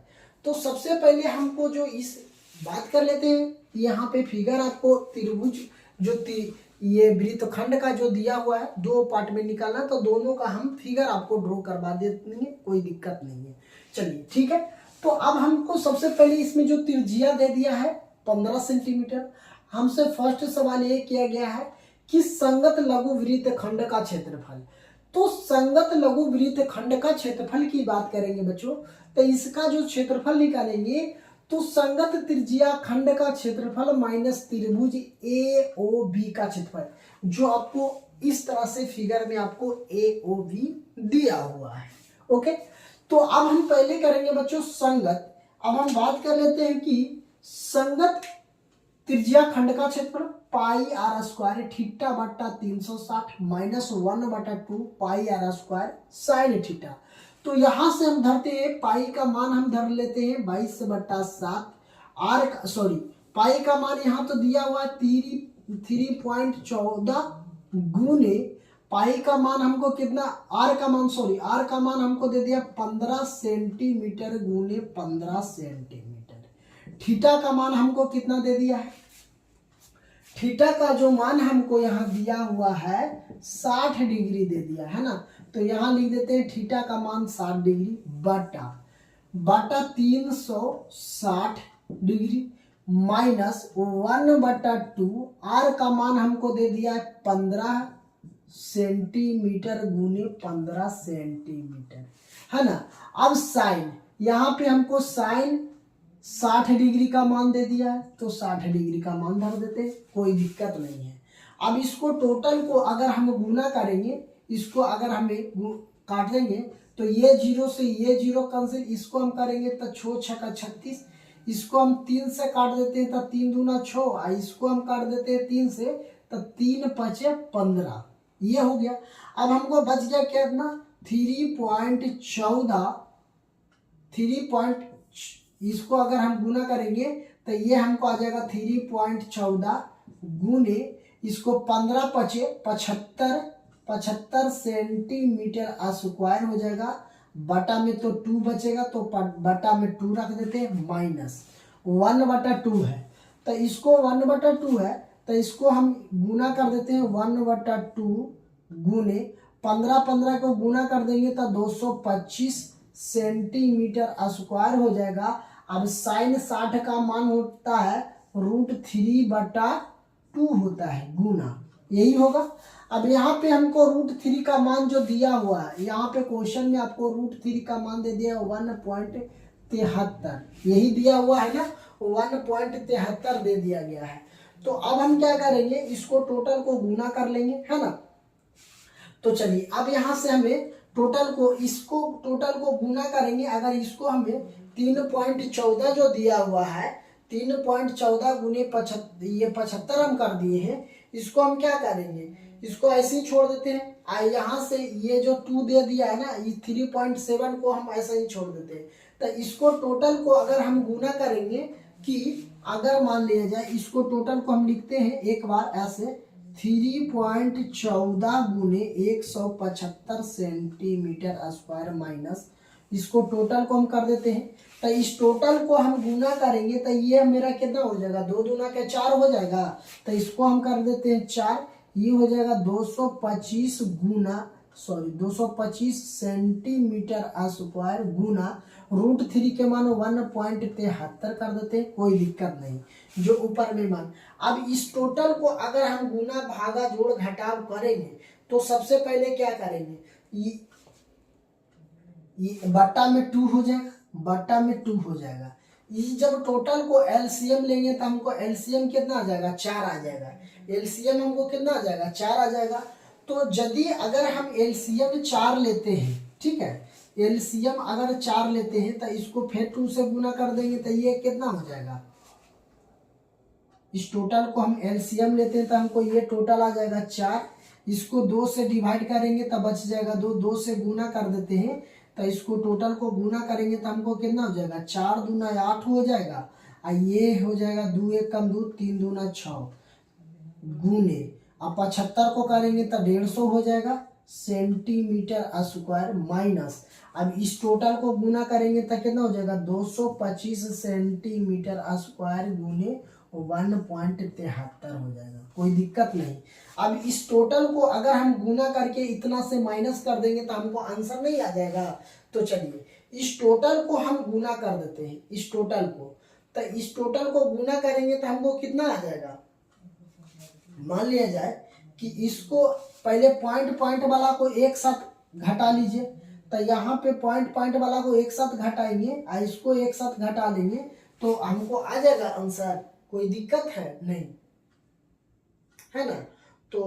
A: तो सबसे पहले हमको जो इस बात कर लेते हैं, यहाँ पे फिगर आपको त्रिभुज जो ये वृत्तखंड का जो दिया हुआ है 2 पार्ट में निकालना, तो दोनों का हम फिगर आपको ड्रॉ करवा देंगे, कोई दिक्कत नहीं है। चलिए ठीक है, तो अब हमको सबसे पहले इसमें जो त्रिज्या दे दिया है 15 सेंटीमीटर, हमसे फर्स्ट सवाल ये किया गया है कि संगत लघु वृत्तखंड का क्षेत्रफल। तो संगत लघु वृत्तखंड का क्षेत्रफल की बात करेंगे बच्चों, तो इसका जो क्षेत्रफल निकालेंगे तो संगत त्रिज्या खंड का क्षेत्रफल माइनस त्रिभुज AOB का क्षेत्रफल, जो आपको इस तरह से फिगर में आपको AOB दिया हुआ है। ओके, तो अब हम पहले करेंगे बच्चों संगत। अब हम बात कर लेते हैं कि संगत त्रिज्या खंड का क्षेत्रफल πr² θ/360 minus 1/2 πr² sin theta. तो यहां से हम धरते हैं पाई का मान हम धर लेते हैं 22/7 पाई का मान यहाँ तो दिया हुआ है 3.14 गुने पाई का मान हमको कितना, आर का मान हमको दे दिया 15 सेंटीमीटर गुने 15 सेंटीमीटर। थीटा का मान हमको कितना दे दिया है, थीटा का जो मान हमको यहाँ दिया हुआ है 60 डिग्री दे दिया है ना। तो यहाँ लिख देते हैं थीटा का मान 60 डिग्री बटा 360 डिग्री माइनस 1/2, आर का मान हमको दे दिया है 15 सेंटीमीटर गुने 15 सेंटीमीटर, है ना। अब साइन, यहाँ पे हमको साइन 60 डिग्री का मान दे दिया है, तो 60 डिग्री का मान धर देते हैं, कोई दिक्कत नहीं है। अब इसको टोटल को अगर हम गुना करेंगे, इसको अगर हमें काट लेंगे तो ये 0 से ये 0 कैंसिल, इसको हम करेंगे तो 6 × 36, इसको हम 3 से काट देते हैं तो 3 दूना 6, इसको हम काट देते हैं 3 से तो 3 पचे 15, ये हो गया। अब हमको बच गया कितना 3.14, 3 इसको अगर हम गुना करेंगे तो ये हमको आ जाएगा 3.14 गुने इसको 15 पचे 75 सेंटीमीटर स्क्वायर हो जाएगा। बटा में तो 2 बचेगा तो बटा में 2 रख देते हैं, माइनस 1/2 है तो इसको 1/2 है तो इसको हम गुना कर देते हैं 1/2 गुने 15 को गुना कर देंगे तो 225 सेंटीमीटर स्क्वायर हो जाएगा। अब साइन 60 का मान होता है √3/2 होता है गुना, यही होगा। अब यहाँ पे हमको √3 का मान जो दिया हुआ है, यहाँ पे क्वेश्चन में आपको √3 का मान दे दिया 1.73, यही दिया हुआ है ना, 1.73 दे दिया गया है। तो अब हम क्या करेंगे, इसको टोटल को गुना कर लेंगे, है ना। तो चलिए अब यहाँ से हमें टोटल को गुना करेंगे। अगर इसको हमें 3.14 जो दिया हुआ है, 3.14 गुने 75 हम कर दिए हैं। इसको हम क्या करेंगे, इसको ऐसे ही छोड़ देते हैं। यहाँ से ये जो 2 दे दिया है ना, ये 3.7 को हम ऐसे ही छोड़ देते हैं। तो इसको टोटल को अगर हम गुना करेंगे कि अगर मान लिया जाए, इसको टोटल को हम लिखते हैं एक बार ऐसे 3.14 गुने 175 सेंटीमीटर स्क्वायर माइनस इसको टोटल को हम कर देते हैं। तो इस टोटल को हम गुना करेंगे तो ये मेरा कितना हो जाएगा, 2 दूना के 4 हो जाएगा। तो इसको हम कर देते हैं 4, ये हो जाएगा 225 सेंटीमीटर स्क्वायर गुना √3 के मान 1.73 कर देते हैं, कोई दिक्कत नहीं, जो ऊपर में मान। अब इस टोटल को अगर हम गुना भागा जोड़ घटाव करेंगे तो सबसे पहले क्या करेंगे, ये बट्टा में 2 हो जाएगा, बट्टा में 2 हो जाएगा। ये जब टोटल को एलसीएम लेंगे तो हमको एलसीएम कितना आ जाएगा, 4 आ जाएगा। एलसीएम हमको कितना आ जाएगा, 4 आ जाएगा। तो यदि अगर हम एलसीएम 4 लेते हैं, ठीक है, एलसीएम अगर 4 लेते हैं तो इसको फिर 2 से गुना कर देंगे तो ये कितना हो जाएगा, इस टोटल को हम एलसीएम लेते हैं तो हमको ये टोटल आ जाएगा 4। इसको 2 से डिवाइड करेंगे तो बच जाएगा 2 से गुना कर देते हैं तो इसको टोटल को गुना करेंगे तो हमको कितना हो जाएगा, 4 दूना 8 हो जाएगा, और ये हो जाएगा 2 1 कम 2 3 दूना 6 गुने, अब 75 को करेंगे तो 150 हो जाएगा सेंटीमीटर स्क्वायर माइनस, अब इस टोटल को गुना करेंगे तो कितना हो जाएगा, 225 सेंटीमीटर स्क्वायर गुने 1.73 हो जाएगा, कोई दिक्कत नहीं। अब इस टोटल को अगर हम गुना करके इतना से माइनस कर देंगे तो हमको आंसर नहीं आ जाएगा। तो चलिए इस टोटल को हम गुना कर देते हैं, इस टोटल को, तो इस टोटल को गुना करेंगे तो हमको कितना आ जाएगा, मान लिया जाए कि इसको पहले पॉइंट वाला को एक साथ घटा लीजिए, तो यहाँ पे पॉइंट वाला को एक साथ घटाएंगे और इसको एक साथ घटा लेंगे तो हमको आ जाएगा आंसर, कोई दिक्कत है नहीं, है ना। तो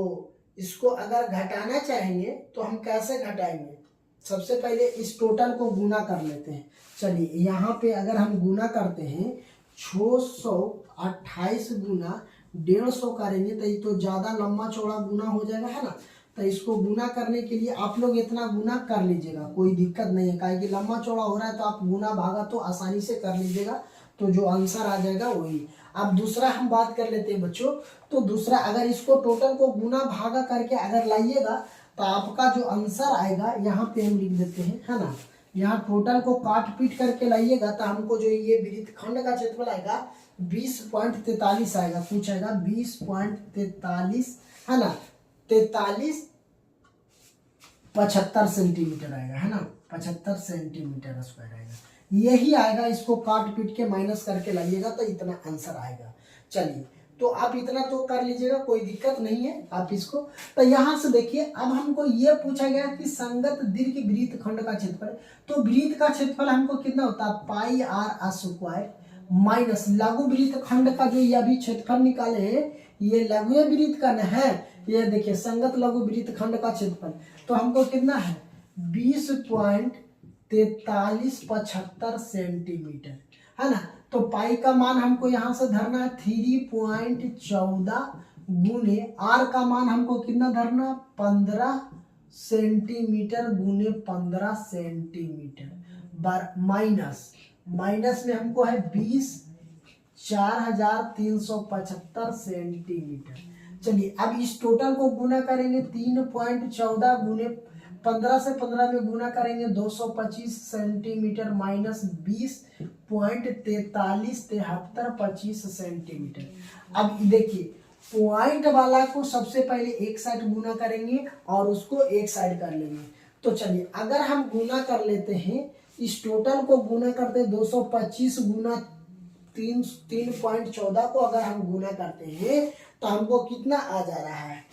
A: इसको अगर घटाना चाहेंगे तो हम कैसे घटाएंगे, सबसे पहले इस टोटल को गुना कर लेते हैं। चलिए यहाँ पे अगर हम गुना करते हैं 628 गुना 150 करेंगे तो ये तो ज़्यादा लंबा चौड़ा गुना हो जाएगा, है ना। तो इसको गुना करने के लिए आप लोग इतना गुना कर लीजिएगा, कोई दिक्कत नहीं है, काहे कि लंबा चौड़ा हो रहा है तो आप गुना भागा तो आसानी से कर लीजिएगा, तो जो आंसर आ जाएगा वही। अब दूसरा हम बात कर लेते हैं बच्चों, तो दूसरा अगर इसको टोटल को गुना भागा करके अगर लाइएगा तो आपका जो आंसर आएगा यहाँ पे हम लिख देते हैं, है ना। यहाँ टोटल को काट पीट करके लाइएगा तो हमको जो ये वृत्तखंड का क्षेत्रफल आएगा 20.43 आएगा, कुछ आएगा 20.43, है ना, 75 सेंटीमीटर आएगा, है ना, 75 सेंटीमीटर स्क्वायर आएगा, यही आएगा। इसको काट पीट के माइनस करके लाइएगा तो इतना आंसर आएगा। चलिए तो आप इतना तो कर लीजिएगा, कोई दिक्कत नहीं है आप इसको। तो यहाँ से देखिए अब हमको ये पूछा गया कि संगत दीर्घ वृत्तखंड का क्षेत्रफल, तो वृत्त का क्षेत्रफल हमको कितना होता है, πr स्क्वायर माइनस लघु वृत्तखंड का जो ये अभी क्षेत्रफल निकाले हैं, ये लघु वृत्त का न है, ये देखिए संगत लघु वृत्तखंड का क्षेत्रफल, तो हमको कितना है 20.4375 सेंटीमीटर, है ना। तो पाई का मान हमको यहाँ से धरना है 3.14 गुने आर का मान हमको कितना धरना, 15 सेंटीमीटर गुने 15 सेंटीमीटर माइनस में हमको है 40,375 सेंटीमीटर। चलिए अब इस टोटल को गुना करेंगे 3.14 गुने 15 से 15 में गुना करेंगे 225 सेंटीमीटर माइनस 20.437325 सेंटीमीटर। अब देखिए पॉइंट वाला को सबसे पहले एक साइड गुना करेंगे और उसको एक साइड कर लेंगे। तो चलिए अगर हम गुना कर लेते हैं, इस टोटल को गुना करते हैं 225 गुना 3.14 को अगर हम गुना करते हैं तो हमको कितना आ जा रहा है,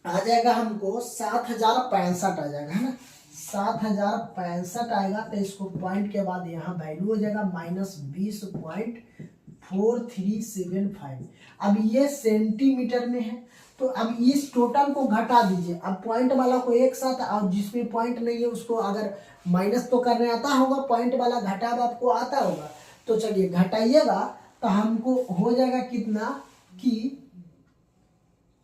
A: आ जाएगा हमको 7,065 आ जाएगा, है ना, 7,065 आएगा। तो इसको पॉइंट के बाद यहाँ वैल्यू हो जाएगा -20.4375। अब ये सेंटीमीटर में है, तो अब इस टोटल को घटा दीजिए। अब पॉइंट वाला को एक साथ, और जिसमें पॉइंट नहीं है उसको अगर माइनस तो करने आता होगा, पॉइंट वाला घटा आपको आता होगा। तो चलिए घटाइएगा तो हमको हो जाएगा कितना कि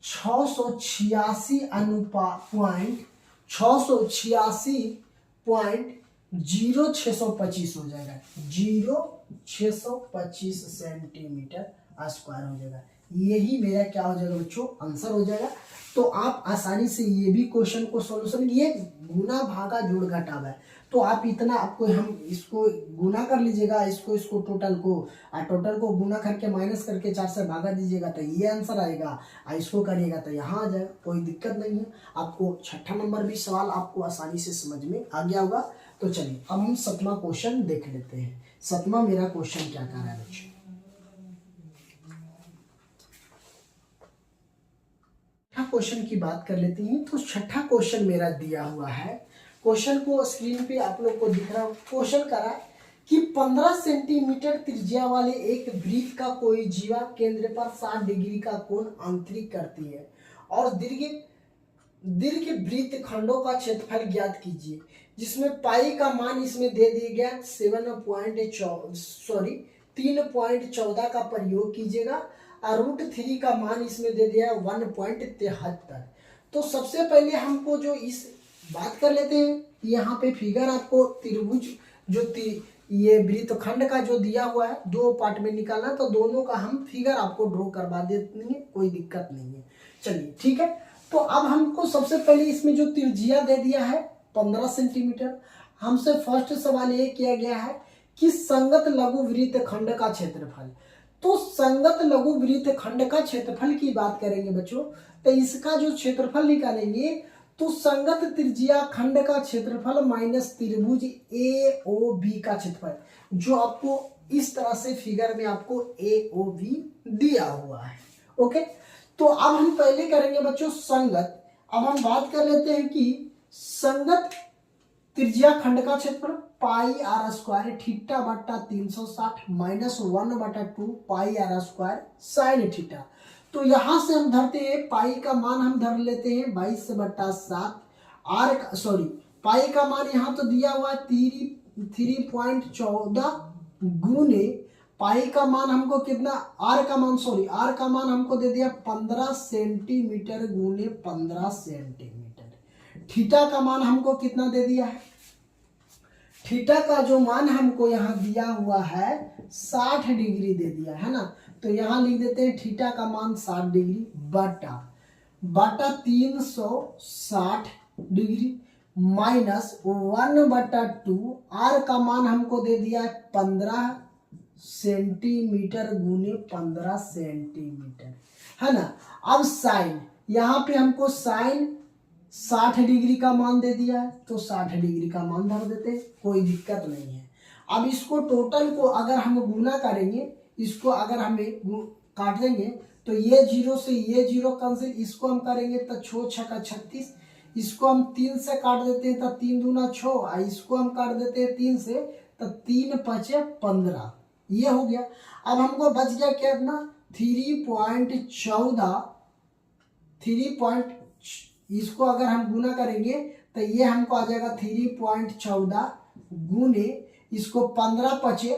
A: 686.0625 हो जाएगा, 0,625 सेंटीमीटर स्क्वायर हो जाएगा। यही मेरा क्या हो जाएगा बच्चों, आंसर हो जाएगा। तो आप आसानी से ये भी क्वेश्चन को सॉल्यूशन, ये गुना भागा जोड़ घटाव है, तो आप इतना आपको हम इसको गुना कर लीजिएगा, इसको टोटल को गुना करके माइनस करके 4 से भागा दीजिएगा तो ये आंसर आएगा, और इसको करिएगा तो यहाँ आ जाएगा, कोई दिक्कत नहीं है। आपको 6ठा नंबर भी सवाल आपको आसानी से समझ में आ गया होगा। तो चलिए अब हम 7वां क्वेश्चन देख लेते हैं। 7वां मेरा क्वेश्चन क्या कह रहा है बच्चों, क्वेश्चन की बात कर लेते हैं। तो 6ठा क्वेश्चन मेरा दिया हुआ है, क्वेश्चन को स्क्रीन पे आप लोग को दिख रहा है। क्वेश्चन करा कि 15 सेंटीमीटर त्रिज्या वाले एक वृत्त का कोई जीवा केंद्र पर 60 डिग्री का कोण आंतरिक करती है और दीर्घ वृत्त खंडों का क्षेत्रफल ज्ञात कीजिए, जिसमें पाई का मान इसमें दे दिया गया 3.14 का प्रयोग कीजिएगा और √3 का मान इसमें दे दिया 1.73। तो सबसे पहले हमको जो इस बात कर लेते हैं, यहाँ पे फिगर आपको त्रिभुज जो ये वृत्तखंड का जो दिया हुआ है 2 पार्ट में निकालना, तो दोनों का हम फिगर आपको ड्रॉ करवा देते हैं, कोई दिक्कत नहीं है। चलिए ठीक है, तो अब हमको सबसे पहले इसमें जो त्रिज्या दे दिया है 15 सेंटीमीटर, हमसे फर्स्ट सवाल ये किया गया है कि संगत लघु वृत्तखंड का क्षेत्रफल। तो संगत लघु वृत्तखंड का क्षेत्रफल की बात करेंगे बच्चों, तो इसका जो क्षेत्रफल निकालेंगे तो संगत त्रिज्या खंड का क्षेत्रफल माइनस त्रिभुज AOB का क्षेत्रफल, जो आपको इस तरह से फिगर में आपको AOB दिया हुआ है। ओके, तो अब हम पहले करेंगे बच्चों संगत। अब हम बात कर लेते हैं कि संगत त्रिज्या खंड का क्षेत्रफल पाई r स्क्वायर थीटा बटा 360 माइनस 1/2 पाई r स्क्वायर साइन थीटा। तो यहां से हम धरते हैं पाई का मान हम धर लेते हैं 22/7, पाई का मान यहाँ तो दिया हुआ है 3.14 गुने पाई का मान हमको कितना, आर का मान हमको दे दिया 15 सेंटीमीटर गुने 15 सेंटीमीटर। थीटा का मान हमको कितना दे दिया है, थीटा का जो मान हमको यहाँ दिया हुआ है 60 डिग्री दे दिया है ना, तो यहाँ लिख देते हैं थीटा का मान 60 डिग्री बटा 360 डिग्री माइनस 1/2, आर का मान हमको दे दिया है 15 सेंटीमीटर गुने 15 सेंटीमीटर, है ना। अब साइन, यहाँ पे हमको साइन 60 डिग्री का मान दे दिया है, तो 60 डिग्री का मान धर देते हैं, कोई दिक्कत नहीं है। अब इसको टोटल को अगर हम गुना करेंगे, इसको अगर हमें काट देंगे तो ये 0 से ये 0 कैंसिल, इसको हम करेंगे तो 6 छक्का 36, इसको हम 3 से काट देते हैं तो 3 दूना 6, इसको हम काट देते हैं 3 से तो 3 5 15, ये हो गया। अब हमको बच गया कितना 3.14, इसको अगर हम गुना करेंगे तो ये हमको आ जाएगा 3.14 गुने, इसको 15 पचे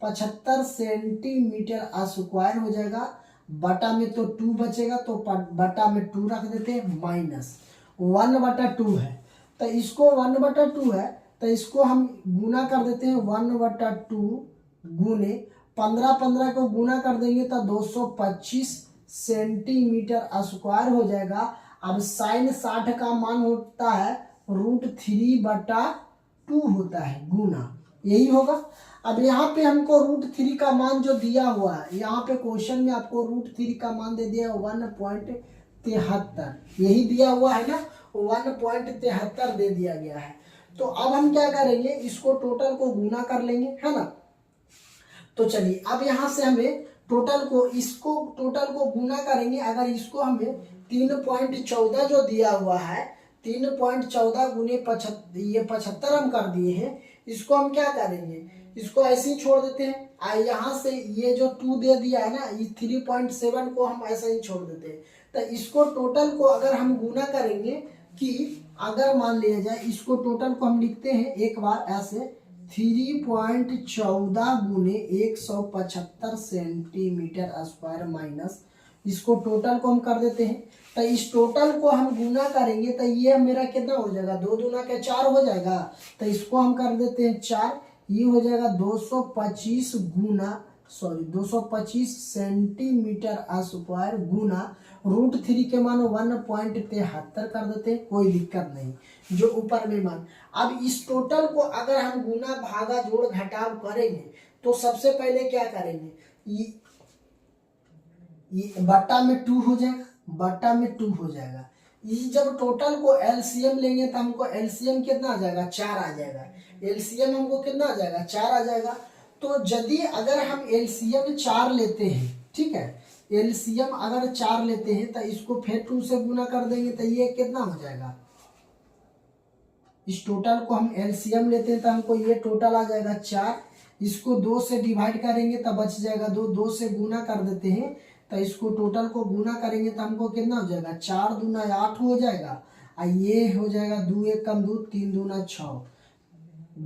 A: 75 सेंटीमीटर स्क्वायर हो जाएगा। बटा में तो 2 बचेगा, तो बटा में 2 रख देते हैं, माइनस 1/2 है, तो इसको 1/2 है, तो इसको हम गुना कर देते हैं 1/2 गुने 15 को गुना कर देंगे तो 225 सेंटीमीटर स्क्वायर हो जाएगा। अब साइन 60 का मान होता है √3/2 होता है गुना, यही होगा। अब यहाँ पे हमको √3 का मान जो दिया हुआ है, यहाँ पे क्वेश्चन में आपको √3 का मान दे दिया 1.73, यही दिया हुआ है ना, 1.73 दे दिया गया है। तो अब हम क्या करेंगे, इसको टोटल को गुना कर लेंगे, है ना। तो चलिए अब यहाँ से हमें टोटल को गुना करेंगे। अगर इसको हमें 3.14 जो दिया हुआ है, 3.14 गुने 75 हम कर दिए हैं, इसको हम क्या करेंगे, इसको ऐसे ही छोड़ देते हैं। यहाँ से ये जो 2 दे दिया है ना, ये 3.7 को हम ऐसा ही छोड़ देते हैं। तो इसको टोटल को अगर हम गुना करेंगे, कि अगर मान लिया जाए इसको टोटल को हम लिखते हैं एक बार ऐसे, 3.14 गुने 175 सेंटीमीटर स्क्वायर माइनस, इसको टोटल को हम कर देते हैं। तो इस टोटल को हम गुना करेंगे तो ये मेरा कितना हो जाएगा, 2 दूना के 4 हो जाएगा। तो इसको हम कर देते हैं 4, ये हो जाएगा 225 सेंटीमीटर स्क्वायर गुना √3 के मान 1.73 कर देते हैं, कोई दिक्कत नहीं, जो ऊपर में मान। अब इस टोटल को अगर हम गुना भागा जोड़ घटाव करेंगे तो सबसे पहले क्या करेंगे, ये बट्टा में 2 हो जाएगा, ये जब टोटल को एलसीएम लेंगे तो हमको एलसीएम कितना आ जाएगा, 4 आ जाएगा। एलसीएम हमको कितना आ जाएगा, 4 आ जाएगा। तो यदि अगर हम एलसीएम 4 लेते हैं, ठीक है, एलसीएम अगर 4 लेते हैं तो इसको फिर 2 से गुना कर देंगे तो ये कितना हो जाएगा, इस टोटल को हम एलसीएम लेते हैं तो हमको ये टोटल आ जाएगा 4, इसको 2 से डिवाइड करेंगे तो बच जाएगा 2 से गुना कर देते हैं तो इसको टोटल को गुना करेंगे तो हमको कितना हो जाएगा, 4 दूना 8 हो जाएगा, और ये हो जाएगा 2 1 कम 2 3 दूना 6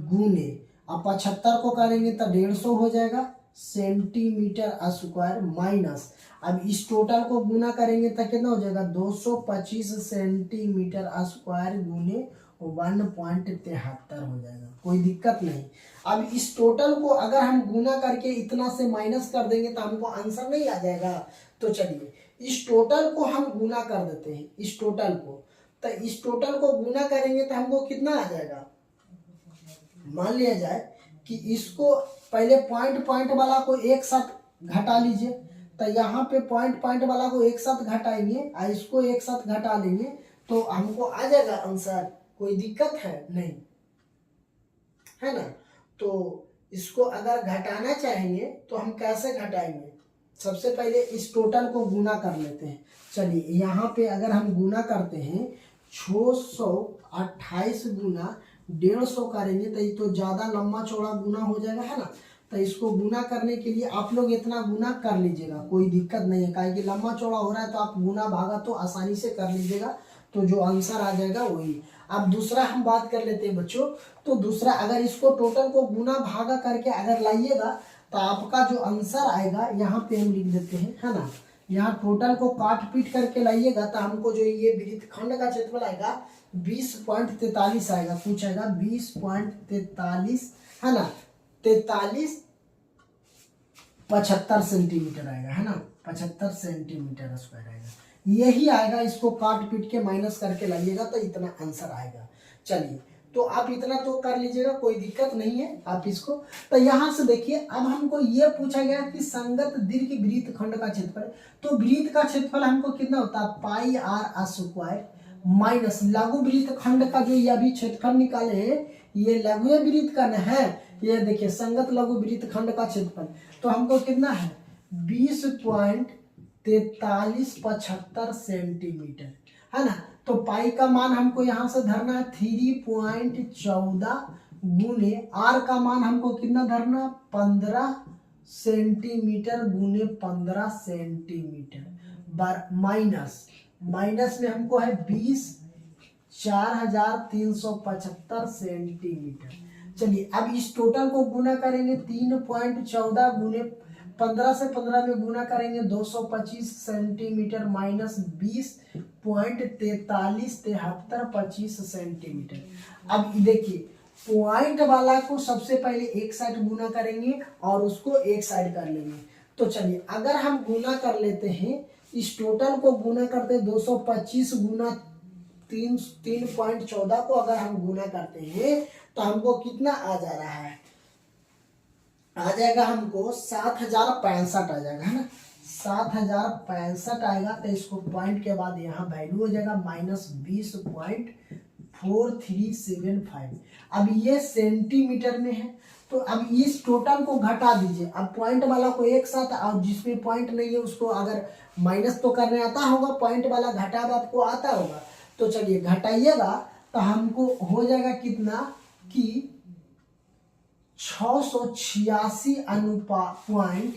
A: गुने, अब 75 को करेंगे तो 150 हो जाएगा सेंटीमीटर स्क्वायर माइनस, अब इस टोटल को गुना करेंगे तो कितना हो जाएगा, 225 सेंटीमीटर स्क्वायर गुने 1.73 हो जाएगा, कोई दिक्कत नहीं। अब इस टोटल को अगर हम गुना करके इतना से माइनस कर देंगे तो हमको आंसर नहीं आ जाएगा। तो चलिए इस टोटल को हम गुना कर देते हैं, इस टोटल को, तो इस टोटल को गुना करेंगे तो हमको कितना आ जाएगा, मान लिया जाए कि इसको पहले पॉइंट वाला को एक साथ घटा लीजिए, तो यहाँ पे पॉइंट वाला को एक साथ घटाएंगे और इसको एक साथ घटा लेंगे तो हमको आ जाएगा आंसर, कोई दिक्कत है नहीं, है ना। तो इसको अगर घटाना चाहेंगे तो हम कैसे घटाएंगे, सबसे पहले इस टोटल को गुना कर लेते हैं। चलिए यहाँ पे अगर हम गुना करते हैं 628 गुना 150 करेंगे तो ये तो ज़्यादा लंबा चौड़ा गुना हो जाएगा, है ना। तो इसको गुना करने के लिए आप लोग इतना गुना कर लीजिएगा, कोई दिक्कत नहीं है, काहे कि लंबा चौड़ा हो रहा है तो आप गुना भागा तो आसानी से कर लीजिएगा, तो जो आंसर आ जाएगा वही। अब दूसरा हम बात कर लेते हैं बच्चों, तो दूसरा अगर इसको टोटल को गुना भागा करके अगर लाइएगा तो आपका जो आंसर आएगा यहाँ पे हम लिख देते हैं, है ना। यहाँ टोटल को काट पीट करके लाइएगा तो हमको जो ये वृत्तखंड का क्षेत्रफल आएगा 20.43 आएगा, कुछ आएगा 20.43, है ना, 75 सेंटीमीटर आएगा, है ना, 75 सेंटीमीटर स्क्वायर आएगा, यही आएगा। इसको काट पीट के माइनस करके लाइएगा तो इतना आंसर आएगा। चलिए तो आप इतना तो कर लीजिएगा, कोई दिक्कत नहीं है आप इसको। तो यहाँ से देखिए अब हमको ये पूछा गया कि संगत दीर्घ वृत्तखंड का क्षेत्रफल, तो वृत्त का क्षेत्रफल हमको कितना होता है, πr² माइनस लघु वृत्तखंड का जो ये अभी क्षेत्रफल निकाले हैं, ये लघु वृत्तखंड है, ये देखिए संगत लघु वृत्तखंड का क्षेत्रफल, तो हमको कितना है 20.4375 सेंटीमीटर, है ना। तो पाई का मान हमको यहाँ से धरना है 3.14 गुने आर का मान हमको कितना धरना 15 सेंटीमीटर गुने 15 सेंटीमीटर माइनस में हमको है 40,375 सेंटीमीटर। चलिए अब इस टोटल को गुना करेंगे 3.14 गुने 15 से 15 में गुना करेंगे 225 सेंटीमीटर माइनस 20.4373 सेंटीमीटर। अब देखिए पॉइंट वाला को सबसे पहले एक साइड गुना करेंगे और उसको एक साइड कर लेंगे। तो चलिए अगर हम गुना कर लेते हैं, इस टोटल को गुना करते हैं 225 गुना 3.14 को अगर हम गुना करते हैं तो हमको कितना आ जा रहा है, आ जाएगा हमको 7065 आ जाएगा, है ना। 7065 आएगा तो इसको पॉइंट के बाद यहाँ वैल्यू हो जाएगा -20.4375। अब ये सेंटीमीटर में है, तो अब इस टोटल को घटा दीजिए। अब पॉइंट वाला को एक साथ, और जिसमें पॉइंट नहीं है उसको अगर माइनस तो करने आता होगा, पॉइंट वाला घटा आपको आता होगा। तो चलिए घटाइएगा तो हमको हो जाएगा कितना कि 686 अनुपात पॉइंट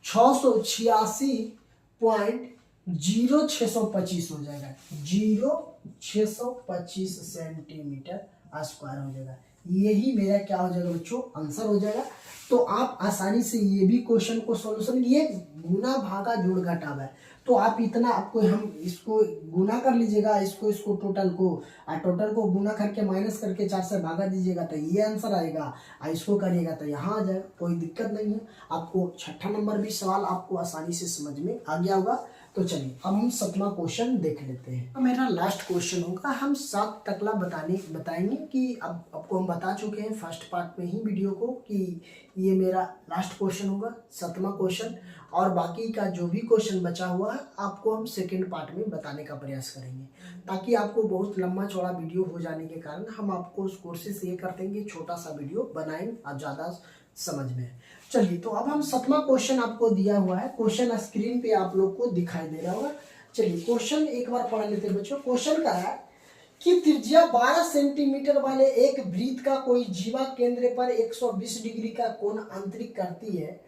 A: 686.0625 हो जाएगा, 0625 सेंटीमीटर स्क्वायर हो जाएगा। यही मेरा क्या हो जाएगा बच्चों, आंसर हो जाएगा। तो आप आसानी से ये भी क्वेश्चन को सॉल्यूशन, ये गुना भागा जोड़ घटाव है, तो आप इतना आपको हम इसको गुना कर लीजिएगा, इसको टोटल को गुना करके माइनस करके 4 से भागा दीजिएगा तो ये आंसर आएगा, और इसको करिएगा तो यहाँ आ जाएगा, कोई दिक्कत नहीं है। आपको 6ठा नंबर भी सवाल आपको आसानी से समझ में आ गया होगा। तो चलिए अब हम 7वां क्वेश्चन देख लेते हैं। तो मेरा लास्ट क्वेश्चन होगा, हम 7 तकला बताएंगे कि अब आपको हम बता चुके हैं फर्स्ट पार्ट में ही वीडियो को कि ये मेरा लास्ट क्वेश्चन होगा 7वां क्वेश्चन, और बाकी का जो भी क्वेश्चन बचा हुआ है आपको हम सेकेंड पार्ट में बताने का प्रयास करेंगे, ताकि आपको बहुत लंबा चौड़ा वीडियो हो जाने के कारण हम आपको कोशिश ये करते हैं कि छोटा सा वीडियो बनाएं और ज़्यादा समझ में। चलिए तो अब हम 7वां क्वेश्चन आपको दिया हुआ है, क्वेश्चन स्क्रीन पे आप लोग को दिखाई दे रहा होगा। चलिए क्वेश्चन एक बार पढ़ लेते हैं बच्चों। क्वेश्चन का है कि त्रिज्या 12 सेंटीमीटर वाले एक वृत्त का कोई जीवा केंद्र पर 120 डिग्री का कोण अंतरित करती है,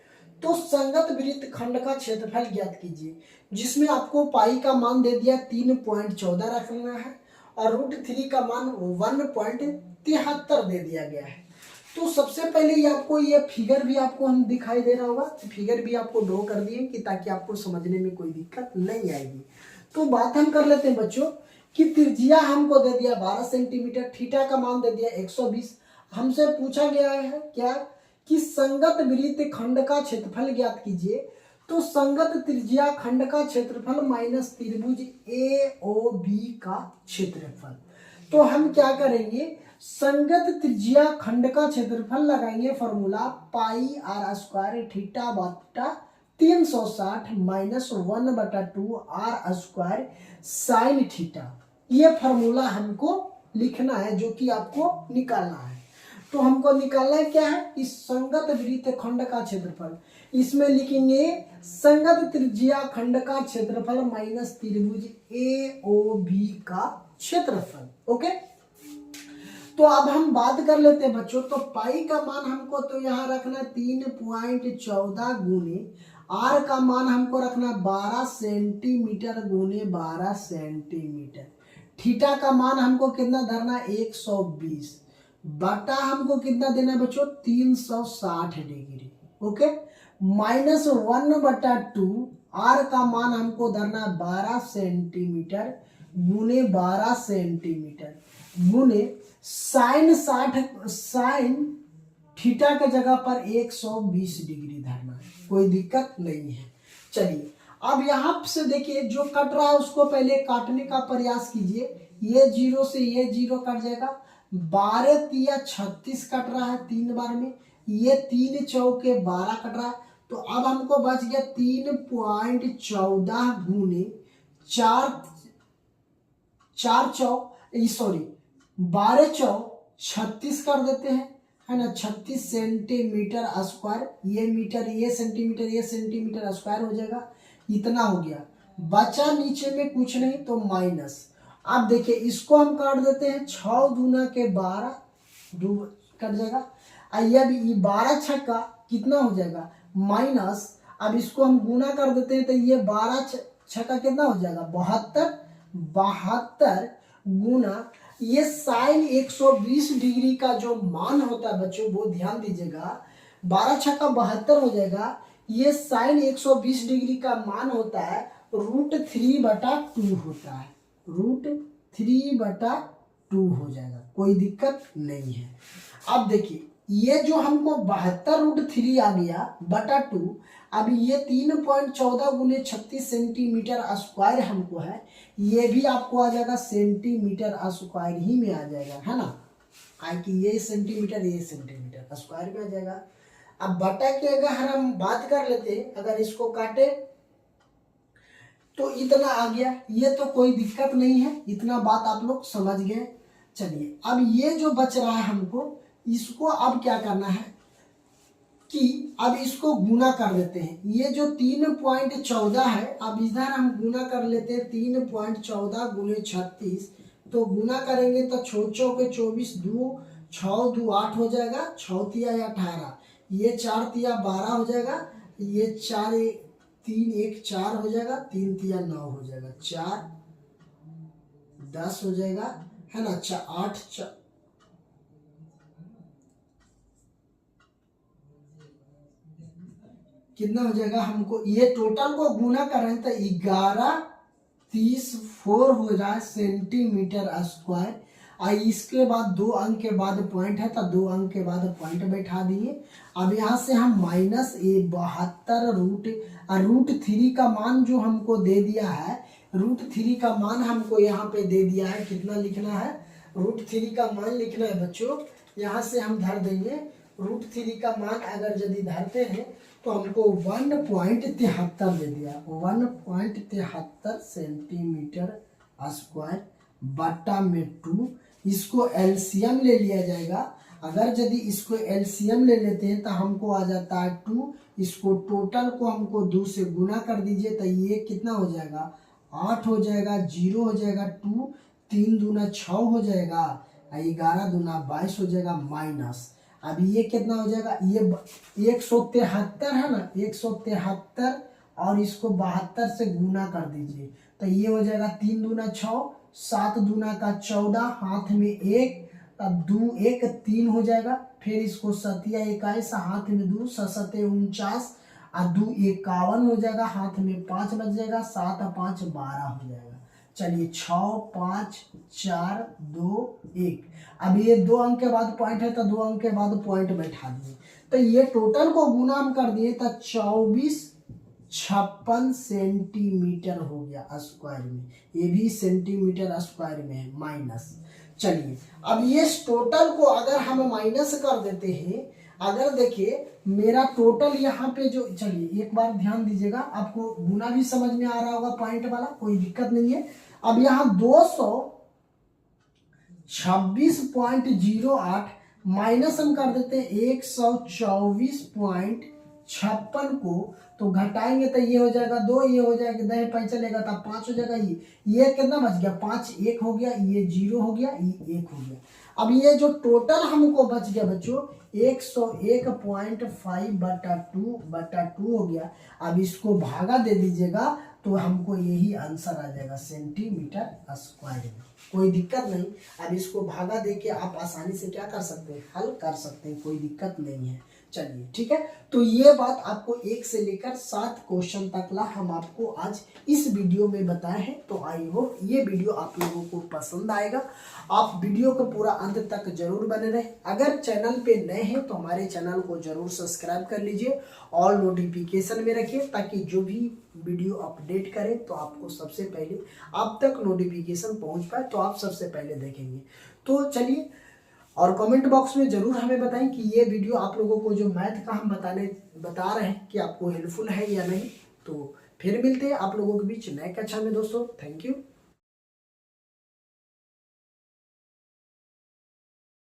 A: तो संगत वृत्त खंड का क्षेत्रफल ज्ञात कीजिए, जिसमें आपको पाई का मान दे दिया 3.14 रखना है और √3 का मान 1.73 दे दिया गया है। तो सबसे पहले ये आपको ये फिगर भी आपको हम दिखाई दे रहा होगा, फिगर भी आपको ड्रॉ कर दिए कि ताकि आपको समझने में कोई दिक्कत नहीं आएगी। तो बात हम कर लेते हैं बच्चों कि त्रिज्या हमको दे दिया 12 सेंटीमीटर, थीटा का मान दे दिया 120। हमसे पूछा गया है क्या कि संगत वृत्त खंड का क्षेत्रफल ज्ञात कीजिए। तो संगत त्रिज्या खंड का क्षेत्रफल माइनस त्रिभुज AOB का क्षेत्रफल। तो हम क्या करेंगे, संगत त्रिज्या खंड का क्षेत्रफल लगाएंगे, फॉर्मूला पाई r स्क्वायर थीटा बटा 360 minus 1/2 r square sine theta. ये फॉर्मूला हमको लिखना है, जो कि आपको निकालना है। तो हमको निकालना है क्या है, इस संगत वृत्त खंड का क्षेत्रफल। इसमें लिखेंगे संगत त्रिज्या खंड का क्षेत्रफल माइनस त्रिभुज AOB का क्षेत्रफल। ओके, तो अब हम बात कर लेते हैं बच्चों। तो पाई का मान हमको तो यहाँ रखना 3.14 गुने, आर का मान हमको रखना 12 सेंटीमीटर गुने 12 सेंटीमीटर, थीटा का मान हमको कितना धरना 120, बटा हमको कितना देना है बच्चों 360 डिग्री। ओके, माइनस 1/2, आर का मान हमको धरना 12 सेंटीमीटर गुने 12 सेंटीमीटर गुने साइन थीटा के जगह पर 120 डिग्री धरना है, कोई दिक्कत नहीं है। चलिए अब यहाँ से देखिए जो कट रहा है उसको पहले काटने का प्रयास कीजिए। ये 0 से ये 0 कट जाएगा, 12 तिया 36 कट रहा है 3 बार में, ये 3 चौके 12 कट रहा है। तो अब हमको बच गया 3.14 गुने 12 चौक 36 कर देते हैं, है ना, 36 सेंटीमीटर स्क्वायर। ये मीटर, ये सेंटीमीटर, ये सेंटीमीटर स्क्वायर हो जाएगा। इतना हो गया, बचा नीचे में कुछ नहीं तो माइनस। अब देखिए इसको हम काट देते हैं, 6 दूना के 12 कट जाएगा। अब ये 12 छक्का कितना हो जाएगा माइनस। अब इसको हम गुना कर देते हैं तो ये 12 छक्का कितना हो जाएगा 72 गुना ये साइन 120 डिग्री का जो मान होता है बच्चों वो ध्यान दीजिएगा, 12 छक्का 72 हो जाएगा। ये साइन 120 डिग्री का मान होता है √3/2 होता है, √3/2 हो जाएगा, कोई दिक्कत नहीं है। अब देखिए ये जो हमको 72√3 आ गया बटा 2, अब ये 3.14 × 36 सेंटीमीटर स्क्वायर हमको है, ये भी आपको आ जाएगा सेंटीमीटर स्क्वायर ही में आ जाएगा, है ना। कि ये सेंटीमीटर स्क्वायर में आ जाएगा। अब बटा के अगर हम बात कर लेते, अगर इसको काटे तो इतना आ गया, ये तो कोई दिक्कत नहीं है, इतना बात आप लोग समझ गए। चलिए अब ये जो बच रहा है हमको, इसको अब क्या करना है कि अब इसको गुना कर देते हैं। ये जो 3.14 है, अब इधर हम गुना कर लेते हैं 3.14 × 36, तो गुना करेंगे तो 6 × 24, 6 2 8 हो जाएगा, 6 तिया 18, ये 4 तिया 12 हो जाएगा, ये 4 3 1 4 हो जाएगा, 3 तिया 9 हो जाएगा, 4 10 हो जाएगा, है ना। 8 कितना हो जाएगा हमको, ये टोटल को गुना कर रहे हैं तो 1134 हो रहा है सेंटीमीटर स्क्वायर। इसके बाद 2 अंक के बाद पॉइंट है तो 2 अंक के बाद पॉइंट बैठा दिए। अब यहाँ से हम -72 √3 का मान जो हमको दे दिया है, √3 का मान हमको यहाँ पे दे दिया है, कितना लिखना है, √3 का मान लिखना है बच्चों। यहाँ से हम धर देंगे √3 का मान, अगर यदि धरते हैं तो हमको 1.73 दे दिया, 1.73 सेंटीमीटर स्क्वायर बटा में 2। इसको एलसीएम ले लिया जाएगा, अगर यदि इसको एलसीएम ले लेते हैं तो हमको आ जाता है 2। इसको टोटल को हमको 2 से गुना कर दीजिए तो ये कितना हो जाएगा, 8 हो जाएगा, 0 हो जाएगा, 2 3 दूना 6 हो जाएगा, 11 दूना 22 हो जाएगा, माइनस। अब ये कितना हो जाएगा, ये 173 है ना, 173 और इसको 72 से गुना कर दीजिए तो ये हो जाएगा 3 दूना 6, 7 दूना का 14, हाथ में 1, अब 2 1 3 हो जाएगा, फिर इसको 7 या 21, हाथ में 2, 7 49 और 2 51 हो जाएगा, हाथ में 5 बच जाएगा, 7 5 12 हो जाएगा। चलिए 6 5 4 2 1, अब ये 2 अंक के बाद पॉइंट है तो 2 अंक के बाद पॉइंट बैठा दिए, तो ये टोटल को गुना हम कर दिए तो 2456 सेंटीमीटर हो गया स्क्वायर में, ये भी सेंटीमीटर स्क्वायर में है, माइनस। चलिए अब ये टोटल को अगर हम माइनस कर देते हैं, अगर देखिए मेरा टोटल यहाँ पे जो, चलिए एक बार ध्यान दीजिएगा, आपको गुना भी समझ में आ रहा होगा पॉइंट वाला, कोई दिक्कत नहीं है। अब यहाँ 226.08 माइनस हम कर देते हैं 124.56 को, तो घटाएंगे तो ये हो जाएगा 2, ये हो जाएगा 10 5 चलेगा तो 5 हो जाएगा, ये कितना बच गया, 5 1 हो गया, ये 0 हो गया, ये 1 हो गया। अब ये जो टोटल हमको बच गया बच्चों 101.5/2 हो गया। अब इसको भागा दे दीजिएगा तो हमको यही आंसर आ जाएगा सेंटीमीटर स्क्वायर में, कोई दिक्कत नहीं। अब इसको भागा दे के आप आसानी से क्या कर सकते हैं, हल कर सकते हैं, कोई दिक्कत नहीं है। चलिए ठीक है, तो ये बात आपको 1 से लेकर 7 क्वेश्चन तक ला हम आपको आज इस वीडियो में बताए हैं। तो आई होप ये वीडियो आप लोगों को पसंद आएगा, आप वीडियो को पूरा अंत तक जरूर बने रहे। अगर चैनल पे नए हैं तो हमारे चैनल को जरूर सब्सक्राइब कर लीजिए, ऑल नोटिफिकेशन में रखिए, ताकि जो भी वीडियो अपडेट करें तो आपको सबसे पहले आप तक नोटिफिकेशन पहुंच पाए, तो आप सबसे पहले देखेंगे। तो चलिए, और कमेंट बॉक्स में जरूर हमें बताएं कि ये वीडियो आप लोगों को जो मैथ का हम बता रहे हैं कि आपको हेल्पफुल है या नहीं। तो फिर मिलते हैं आप लोगों के बीच नए कक्षा में दोस्तों। Thank you.